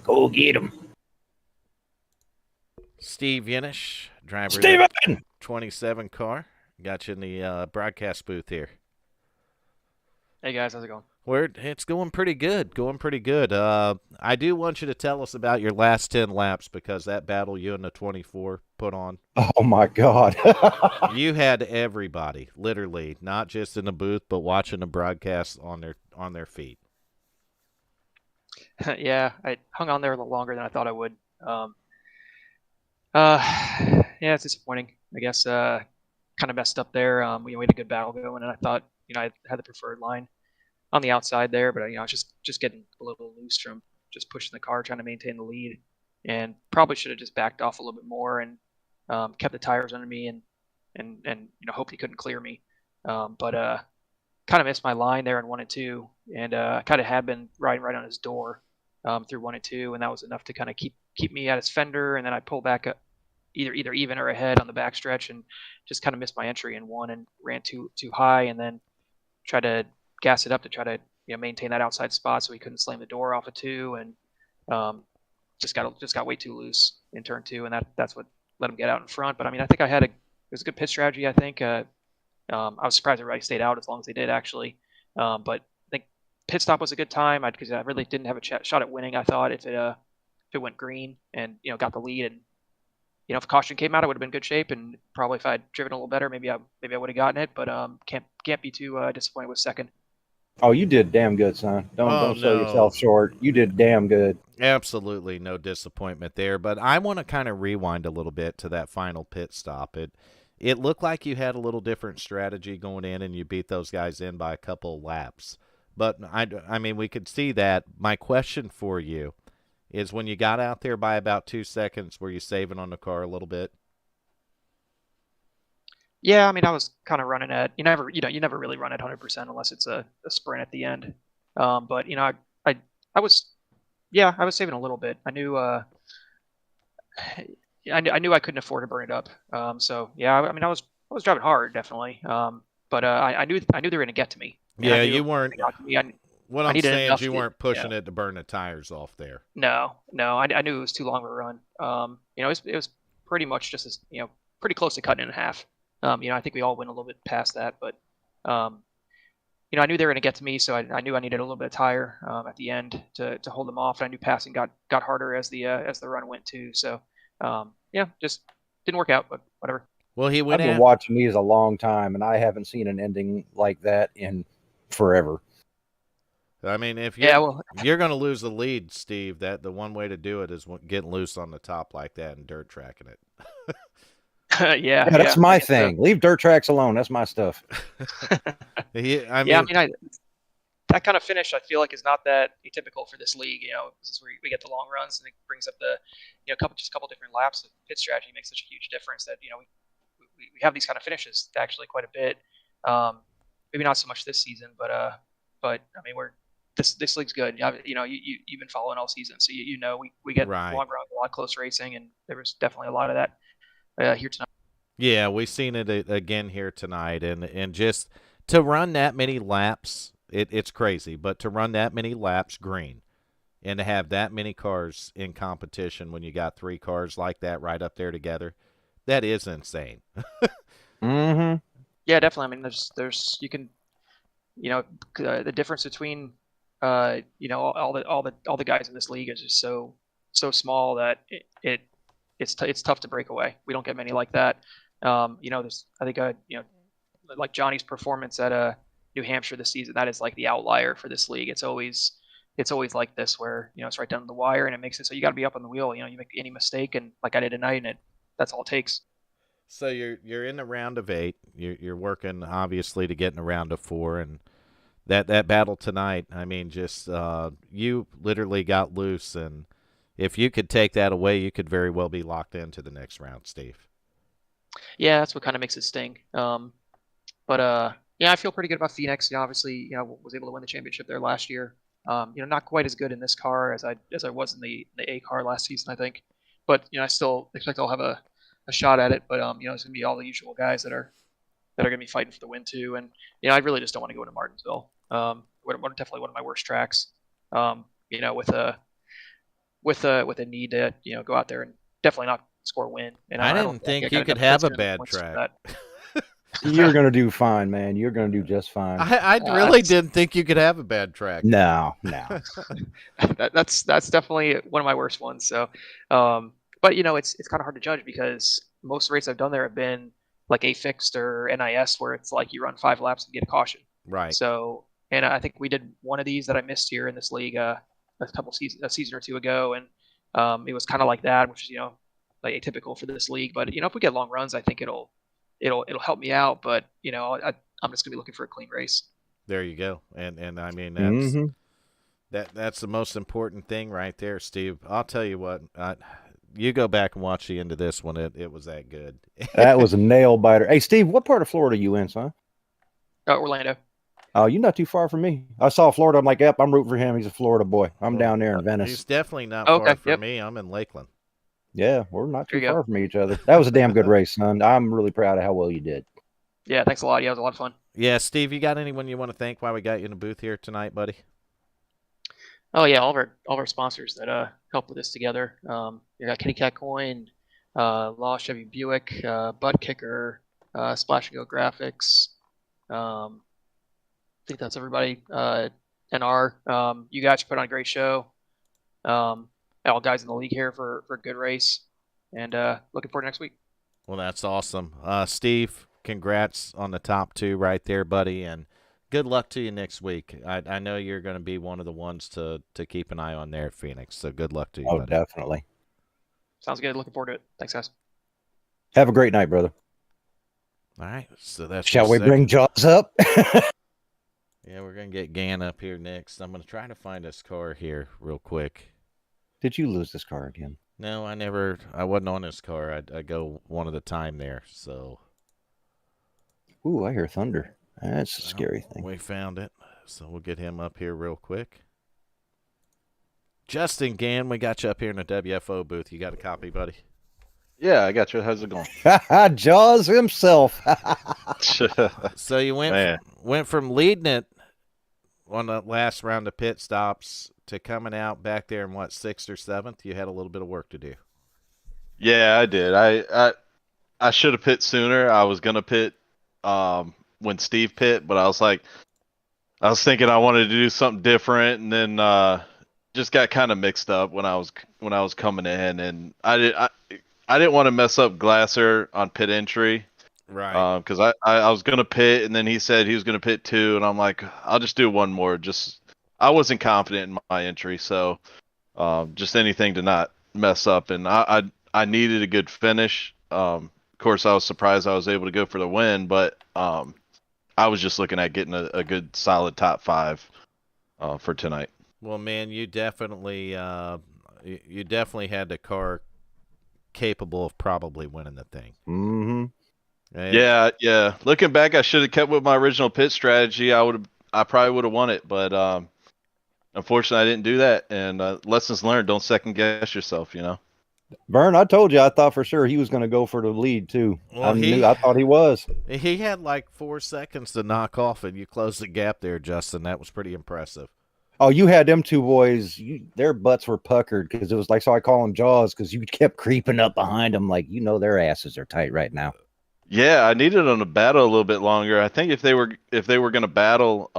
Go get him. Steve Yenish, driver Steven! of the 27 car. Got you in the broadcast booth here. Hey guys, how's it going? It's going pretty good. I do want you to tell us about your last 10 laps, because that battle you and the 24 put on. Oh my God. You had everybody, literally, not just in the booth, but watching the broadcast on their feet. Yeah, I hung on there a little longer than I thought I would. Yeah, it's disappointing. I guess kind of messed up there. We had a good battle going, and I thought I had the preferred line on the outside there, but I was just getting a little loose from just pushing the car, trying to maintain the lead, and probably should have just backed off a little bit more and kept the tires under me and hoped he couldn't clear me. But kind of missed my line there in 1 and 2, and kind of had been riding right on his door. through 1 and 2, and that was enough to kind of keep me at his fender. And then I pulled back either even or ahead on the backstretch, and just kind of missed my entry in 1 and ran too high, and then tried to gas it up to try to maintain that outside spot so he couldn't slam the door off of 2, and just got way too loose in turn 2, and that's what let him get out in front. But I mean, I think it was a good pit strategy. I think I was surprised everybody stayed out as long as they did, actually. But I think pit stop was a good time because I really didn't have a shot at winning. I thought if it went green and got the lead, and if caution came out, I would have been in good shape, and probably if I'd driven a little better, maybe I would have gotten it. But can't be too disappointed with second. Oh, you did damn good, son. Don't sell yourself short. You did damn good. Absolutely no disappointment there. But I want to kind of rewind a little bit to that final pit stop. It looked like you had a little different strategy going in, and you beat those guys in by a couple laps. But I mean, we could see that. My question for you is, when you got out there by about 2 seconds, were you saving on the car a little bit? Yeah, I mean, I was kind of running at you never really run at 100% unless it's a sprint at the end. But I was saving a little bit. I knew I knew I couldn't afford to burn it up. So yeah, I mean, I was driving hard, definitely. But I knew they were going to get to me. Yeah, you weren't. What I'm saying is you weren't pushing it to burn the tires off there. No, I knew it was too long of a run. It was pretty much just as pretty close to cutting it in half. I think we all went a little bit past that, but I knew they were going to get to me, so I knew I needed a little bit of tire at the end to hold them off. And I knew passing got harder as the run went too. So just didn't work out, but whatever. Well, I've been watching these a long time, and I haven't seen an ending like that in forever. I mean, if you're going to lose the lead, Steve, the one way to do it is getting loose on the top like that and dirt tracking it. Yeah, that's my thing. Leave dirt tracks alone. That's my stuff. That kind of finish, I feel like, is not that atypical for this league. This is where we get the long runs, and it brings up the a couple different laps of pit strategy makes such a huge difference that we have these kind of finishes actually quite a bit. Maybe not so much this season, but I mean, this league's good. You've been following all season, so we get long runs, a lot of close racing, and there was definitely a lot of that here tonight. Yeah, we've seen it again here tonight, and just to run that many laps, it's crazy. But to run that many laps green, and to have that many cars in competition when you got 3 cars like that right up there together, that is insane. Mm-hmm. Yeah, definitely. I mean, there's you can, the difference between all the guys in this league is just so small that it's tough to break away. We don't get many like that. There's I think like Johnny's performance at New Hampshire this season, that is like the outlier for this league. It's always like this where it's right down to the wire, and it makes it so you got to be up on the wheel. You make any mistake, and like I did tonight, and that's all it takes. So you're in the round of 8. You're working obviously to get in the round of 4, and that battle tonight. I mean, just you literally got loose, and if you could take that away, you could very well be locked into the next round, Steve. Yeah, that's what kind of makes it sting. I feel pretty good about Phoenix. Obviously, was able to win the championship there last year. Not quite as good in this car as I was in the A car last season, I think. But I still expect I'll have a shot at it. But it's gonna be all the usual guys that are gonna be fighting for the win too. And I really just don't want to go into Martinsville. Definitely one of my worst tracks. With a need to go out there and definitely not score a win. And I didn't think you could have a bad track. You're going to do fine, man. You're going to do just fine. I really didn't think you could have a bad track. No. That's definitely one of my worst ones. So, but it's kind of hard to judge because most races I've done there have been like a fixed or NIS where it's like you run 5 laps and get a caution. Right. So, and I think we did one of these that I missed here in this league a season or 2 ago, and it was kind of like that, which is like atypical for this league. But if we get long runs, I think it'll help me out. But I'm just gonna be looking for a clean race. There you go, and I mean that's the most important thing right there, Steve. I'll tell you what, you go back and watch the end of this one. It was that good. That was a nail biter. Hey, Steve, what part of Florida are you in, son? Orlando. Oh, you're not too far from me. I saw Florida. I'm like, yep, I'm rooting for him. He's a Florida boy. I'm Well, down there in Venice. He's definitely not Okay, far from yep. me. I'm in Lakeland. Yeah, we're not There too you go. far from each other. That was a damn good race, son. I'm really proud of how well you did. Yeah, thanks a lot. Yeah, it was a lot of fun. Yeah, Steve, you got anyone you want to thank while we got you in the booth here tonight, buddy? Oh yeah, all of our sponsors that help with this together. You got Kitty Cat Coin, Law Chevy Buick, Butt Kicker, Splash and Go Graphics. I think that's everybody. NR. You guys put on a great show. All guys in the league here for a good race, and looking forward to next week. Well, that's awesome. Steve, congrats on the top 2 right there, buddy, and good luck to you next week. I know you're going to be one of the ones to keep an eye on there at Phoenix, so good luck to you, Oh, buddy. definitely. Sounds good. Looking forward to it. Thanks, guys. Have a great night, brother. All right, so that's Shall your we second- bring Jaws up? Yeah, we're going to get Gann up here next. I'm going to try to find this car here real quick. Did you lose this car again? No, I wasn't on this car. I go one at a time there, so. Ooh, I hear thunder. That's a scary thing. We found it, so we'll get him up here real quick. Justin Gann, we got you up here in the WFO booth. You got a copy, buddy? Yeah, I got you. How's it going? Jaws himself. So you Man. went from leading it on the last round of pit stops to coming out back there in what, 6th or 7th? You had a little bit of work to do. Yeah, I did. I should have pit sooner. I was gonna pit when Steve pit, but I was thinking I wanted to do something different, and then just got kind of mixed up when I was coming in, and I didn't want to mess up Glasser on pit entry. Right. Because I was gonna pit, and then he said he was gonna pit 2, and I'm like, I'll just do one more. I wasn't confident in my entry, so just anything to not mess up, and I needed a good finish. Of course, I was surprised I was able to go for the win, but I was just looking at getting a good solid top 5 for tonight. Well, man, you definitely had the car capable of probably winning the thing. Mm-hmm. And Yeah. Looking back, I should have kept with my original pit strategy. I probably would have won it, but unfortunately, I didn't do that. And lessons learned: don't second guess yourself. Vern, I told you I thought for sure he was going to go for the lead too. Well, I thought he was. He had like 4 seconds to knock off, and you closed the gap there, Justin. That was pretty impressive. Oh, you had them 2 boys. Their butts were puckered because it was like, so I call them Jaws because you kept creeping up behind them, like their asses are tight right now. Yeah, I needed them to battle a little bit longer. I think if they were going to battle,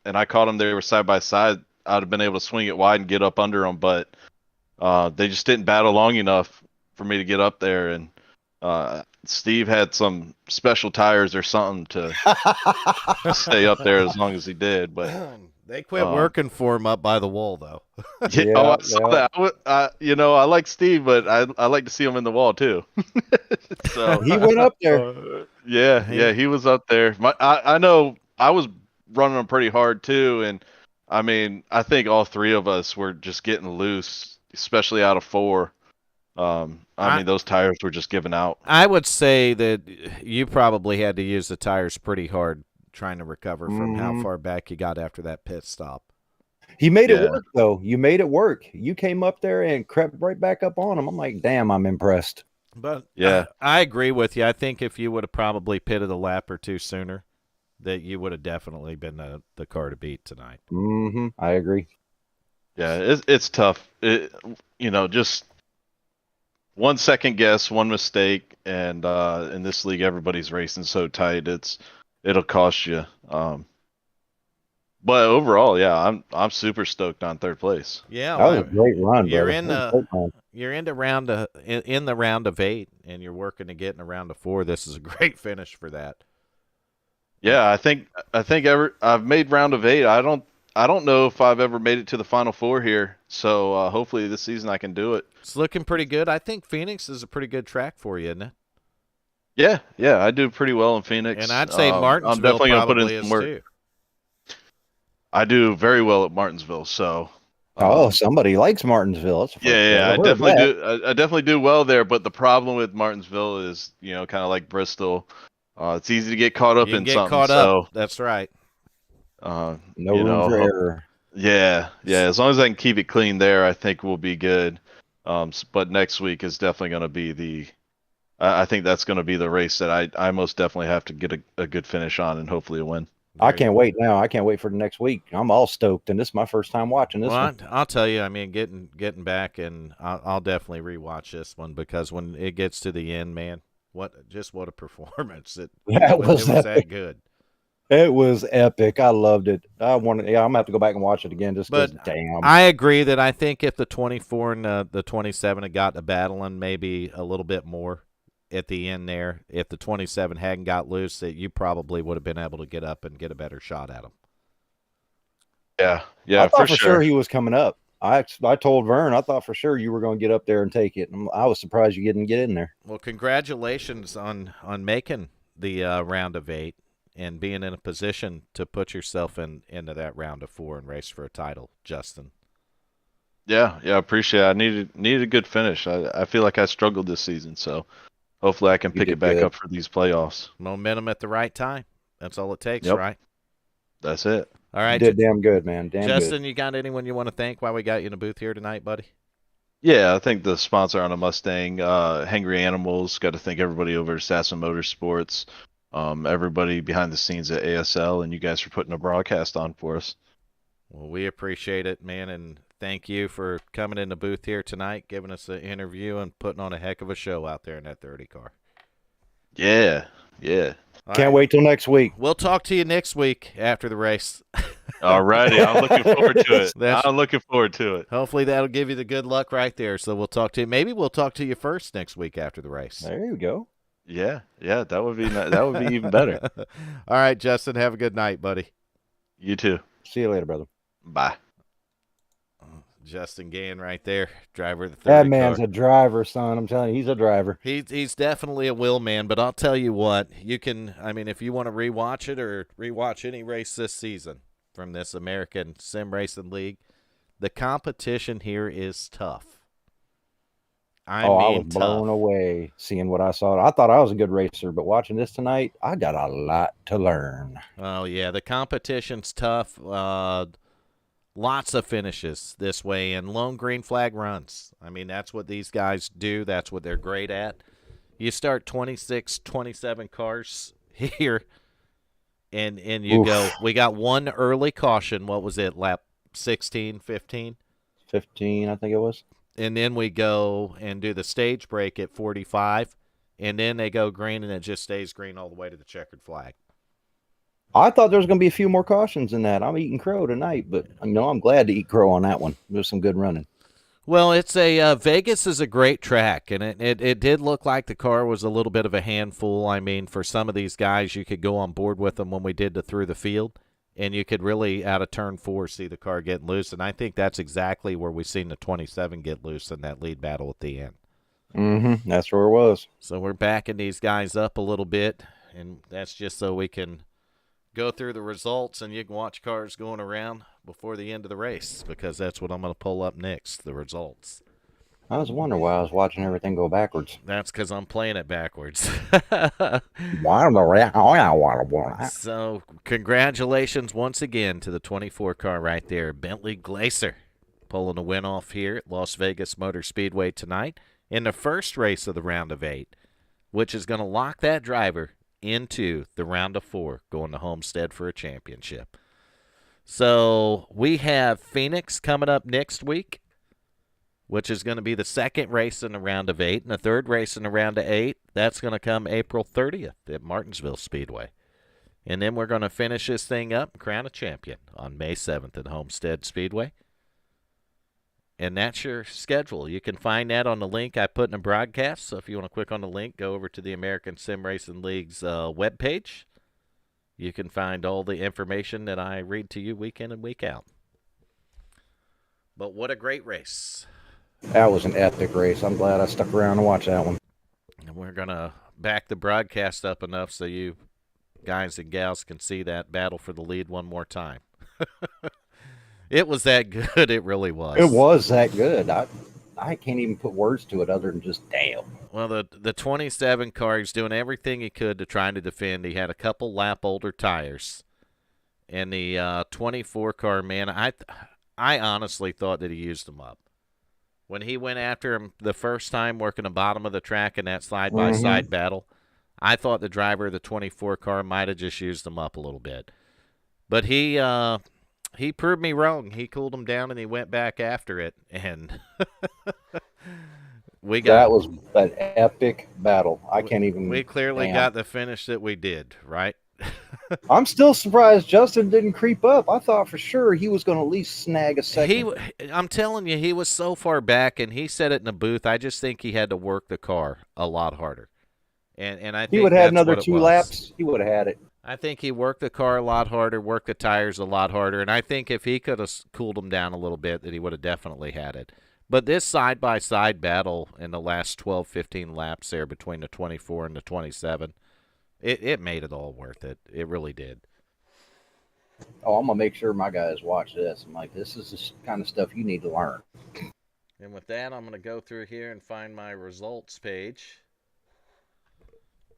and I caught them, they were side by side, I'd have been able to swing it wide and get up under them. But they just didn't battle long enough for me to get up there. And Steve had some special tires or something to stay up there as long as he did. But they quit working for him up by the wall, though. I saw that. I like Steve, but I like to see him in the wall too. So He went up there. He was up there. I know I was running him pretty hard too, and I mean, I think all 3 of us were just getting loose, especially out of 4. I mean, those tires were just giving out. I would say that you probably had to use the tires pretty hard trying to recover from how far back you got after that pit stop. He made it work, though. You made it work. You came up there and crept right back up on him. I'm like, damn, I'm impressed. But yeah, I agree with you. I think if you would have probably pitted a lap or 2 sooner, that you would have definitely been the car to beat tonight. Mm-hmm. I agree. Yeah, it's tough. Just 1 second guess, 1 mistake, and in this league, everybody's racing so tight. It'll cost you. But overall, yeah, I'm super stoked on 3rd place. Yeah, that was a great run. You're brother. in the round of 8, and you're working to get in a round of 4. This is a great finish for that. Yeah, I think I've made round of 8. I don't know if I've ever made it to the final 4 here. So hopefully this season I can do it. It's looking pretty good. I think Phoenix is a pretty good track for you, isn't it? Yeah, I do pretty well in Phoenix. And I'd say Martinsville I'm definitely gonna put probably in is some work. too. I do very well at Martinsville, so. Somebody likes Martinsville. That's I definitely do well there. But the problem with Martinsville is, kind of like Bristol, it's easy to get caught up in something. Caught up. That's right. No you room for know, error. yeah. As long as I can keep it clean there, I think we'll be good. But next week is definitely going to be I think that's going to be the race that I most definitely have to get a good finish on and hopefully a win. I can't wait now. I can't wait for the next week. I'm all stoked, and this is my first time watching this one. I'll tell you. I mean, getting back, and I'll definitely rewatch this one because when it gets to the end, man, what a performance! It was that good. It was epic. I loved it. I'm gonna have to go back and watch it again just because. Damn. I agree that I think if the 24 and the 27 had got to battling maybe a little bit more at the end there, if the 27 hadn't got loose, that you probably would have been able to get up and get a better shot at him. Yeah, I thought for sure he was coming up. I told Vern I thought for sure you were going to get up there and take it. I was surprised you didn't get in there. Well, congratulations on making the round of 8 and being in a position to put yourself into that round of 4 and race for a title, Justin. Yeah, appreciate it. I needed a good finish. I feel like I struggled this season, so hopefully I can pick it back up for these playoffs. Momentum at the right time. That's all it takes, Yep. right? That's it. All right. You did damn good, man. Justin, good. You got anyone you want to thank while we got you in the booth here tonight, buddy? Yeah, I think the sponsor on a Mustang, Hangry Animals. Got to thank everybody over at Assassin Motorsports, everybody behind the scenes at ASL, and you guys for putting a broadcast on for us. Well, we appreciate it, man, and thank you for coming in the booth here tonight, giving us an interview, and putting on a heck of a show out there in that 30 car. Yeah. Can't wait till next week. We'll talk to you next week after the race. All righty. I'm looking forward to it. Hopefully that'll give you the good luck right there. So we'll talk to you. Maybe we'll talk to you first next week after the race. There you go. Yeah. That would be even better. All right, Justin. Have a good night, buddy. You too. See you later, brother. Bye. Justin Gann right there, driver of the 30 That man's car. a driver, son. I'm telling you, he's a driver. He's definitely a wheel man, but I'll tell you what, if you want to rewatch it or rewatch any race this season from this American SimRacing League, the competition here is tough. I was blown away seeing what I saw. I thought I was a good racer, but watching this tonight, I got a lot to learn. Oh, yeah, the competition's tough. Lots of finishes this way and lone green flag runs. I mean, that's what these guys do. That's what they're great at. You start 26, 27 cars here, and you go, we got one early caution. What was it, lap 16, 15? 15, I think it was. And then we go and do the stage break at 45, and then they go green, and it just stays green all the way to the checkered flag. I thought there was going to be a few more cautions in that. I'm eating crow tonight, but I'm glad to eat crow on that one. There's some good running. Well, it's a Vegas is a great track, and it did look like the car was a little bit of a handful. I mean, for some of these guys, you could go on board with them when we did the through the field, and you could really, out of turn 4, see the car getting loose. And I think that's exactly where we seen the 27 get loose in that lead battle at the end. Mm-hmm. That's where it was. So we're backing these guys up a little bit, and that's just so we can go through the results and you can watch cars going around before the end of the race, because that's what I'm going to pull up next, the results. I was wondering why I was watching everything go backwards. That's because I'm playing it backwards. So congratulations once again to the 24 car right there, Bentley Glacier, pulling the win off here at Las Vegas Motor Speedway tonight in the first race of the round of 8, which is going to lock that driver into the round of 4, going to Homestead for a championship. So we have Phoenix coming up next week, which is going to be the second race in the round of 8, and the third race in the round of 8. That's going to come April 30th at Martinsville Speedway. And then we're going to finish this thing up and crown a champion on May 7th at Homestead Speedway. And that's your schedule. You can find that on the link I put in the broadcast. So if you want to click on the link, go over to the American SimRacing League's webpage. You can find all the information that I read to you week in and week out. But what a great race. That was an epic race. I'm glad I stuck around and watched that one. And we're going to back the broadcast up enough so you guys and gals can see that battle for the lead one more time. It was that good. It really was. It was that good. I can't even put words to it other than just damn. Well, the 27 car, he's doing everything he could to try to defend. He had a couple lap older tires. And the 24 car, man, I honestly thought that he used them up. When he went after him the first time working the bottom of the track in that side-by-side battle, I thought the driver of the 24 car might have just used them up a little bit. But he proved me wrong. He cooled him down and he went back after it. And that was an epic battle. I can't even. We clearly got the finish that we did, right? I'm still surprised Justin didn't creep up. I thought for sure he was going to at least snag a second. I'm telling you, he was so far back, and he said it in the booth. I just think he had to work the car a lot harder. And I think he would have had another 2 laps. He would have had it. I think he worked the car a lot harder, worked the tires a lot harder, and I think if he could have cooled them down a little bit, that he would have definitely had it. But this side-by-side battle in the last 12, 15 laps there between the 24 and the 27, it made it all worth it. It really did. Oh, I'm going to make sure my guys watch this. I'm like, this is the kind of stuff you need to learn. And with that, I'm going to go through here and find my results page.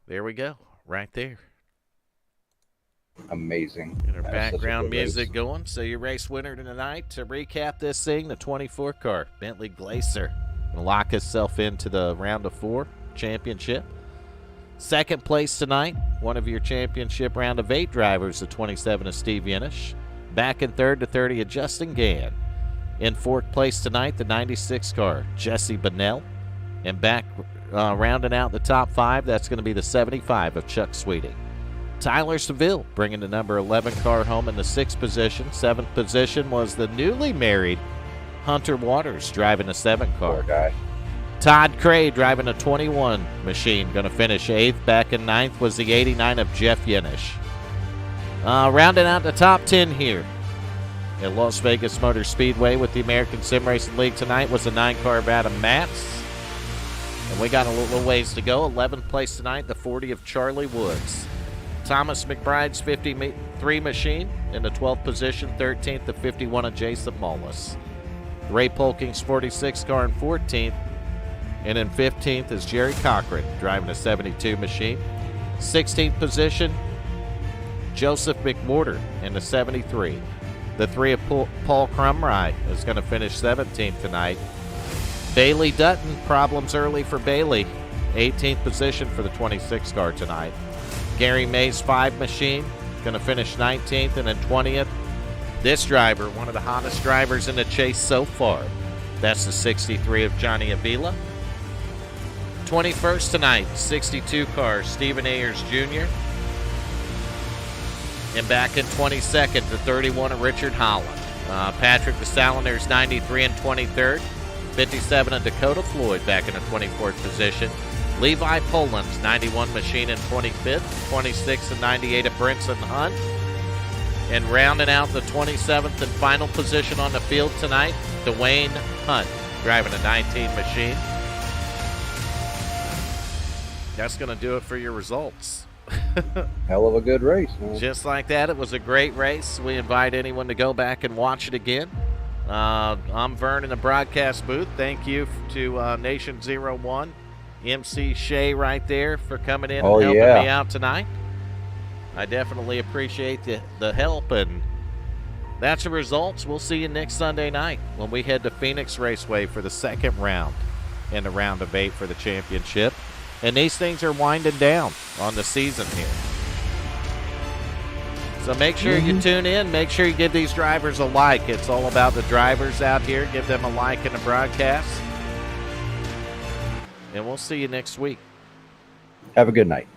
There we go, right there. Amazing. Get our background music going. So your race winner tonight, to recap this thing, the 24 car, Bentley Glacier, will lock itself into the round of 4 championship. Second place tonight, one of your championship round of 8 drivers, the 27 of Steve Yenish. Back in third to 30 of Justin Gann. In fourth place tonight, the 96 car, Jesse Bonnell. And back rounding out the top 5, that's going to be the 75 of Chuck Sweeting. Tyler Seville bringing the number 11 car home in the 6th position. 7th position was the newly married Hunter Waters driving a 7 car. Poor guy. Todd Cray driving a 21 machine, going to finish 8th. Back in 9th was the 89 of Jeff Yenish. Rounding out the top 10 here at Las Vegas Motor Speedway with the American SimRacing League tonight was the 9 car of Adam Matz. And we got a little ways to go. 11th place tonight, the 40 of Charlie Woods. Thomas McBride's 53 machine in the 12th position. 13th, the 51 of Jason Mullis. Ray Polking's 46 car in 14th. And in 15th is Jerry Cochran driving a 72 machine. 16th position, Joseph McWhorter in the 73. The 3 of Paul Crumry is going to finish 17th tonight. Bailey Dutton, problems early for Bailey. 18th position for the 26 car tonight. Gary May's 5 machine, going to finish 19th. And then 20th, this driver, one of the hottest drivers in the chase so far. That's the 63 of Johnny Avila. 21st tonight, 62 car, Stephen Ayers Jr. And back in 22nd, the 31 of Richard Holland. Patrick DeSaliners, 93 and 23rd. 57 of Dakota Floyd back in the 24th position. Levi Poland's 91 machine in 25th. 26 and 98 of Brinson Hunt. And rounding out the 27th and final position on the field tonight, Dwayne Hunt driving a 19 machine. That's going to do it for your results. Hell of a good race, man. Just like that, it was a great race. We invite anyone to go back and watch it again. I'm Vern in the broadcast booth. Thank you to Nation 01, MC Shea right there for coming in and helping me out tonight. I definitely appreciate the help, and that's the results. We'll see you next Sunday night when we head to Phoenix Raceway for the 2nd round in the round of 8 for the championship. And these things are winding down on the season here. So make sure you tune in. Make sure you give these drivers a like. It's all about the drivers out here. Give them a like in the broadcast. And we'll see you next week. Have a good night.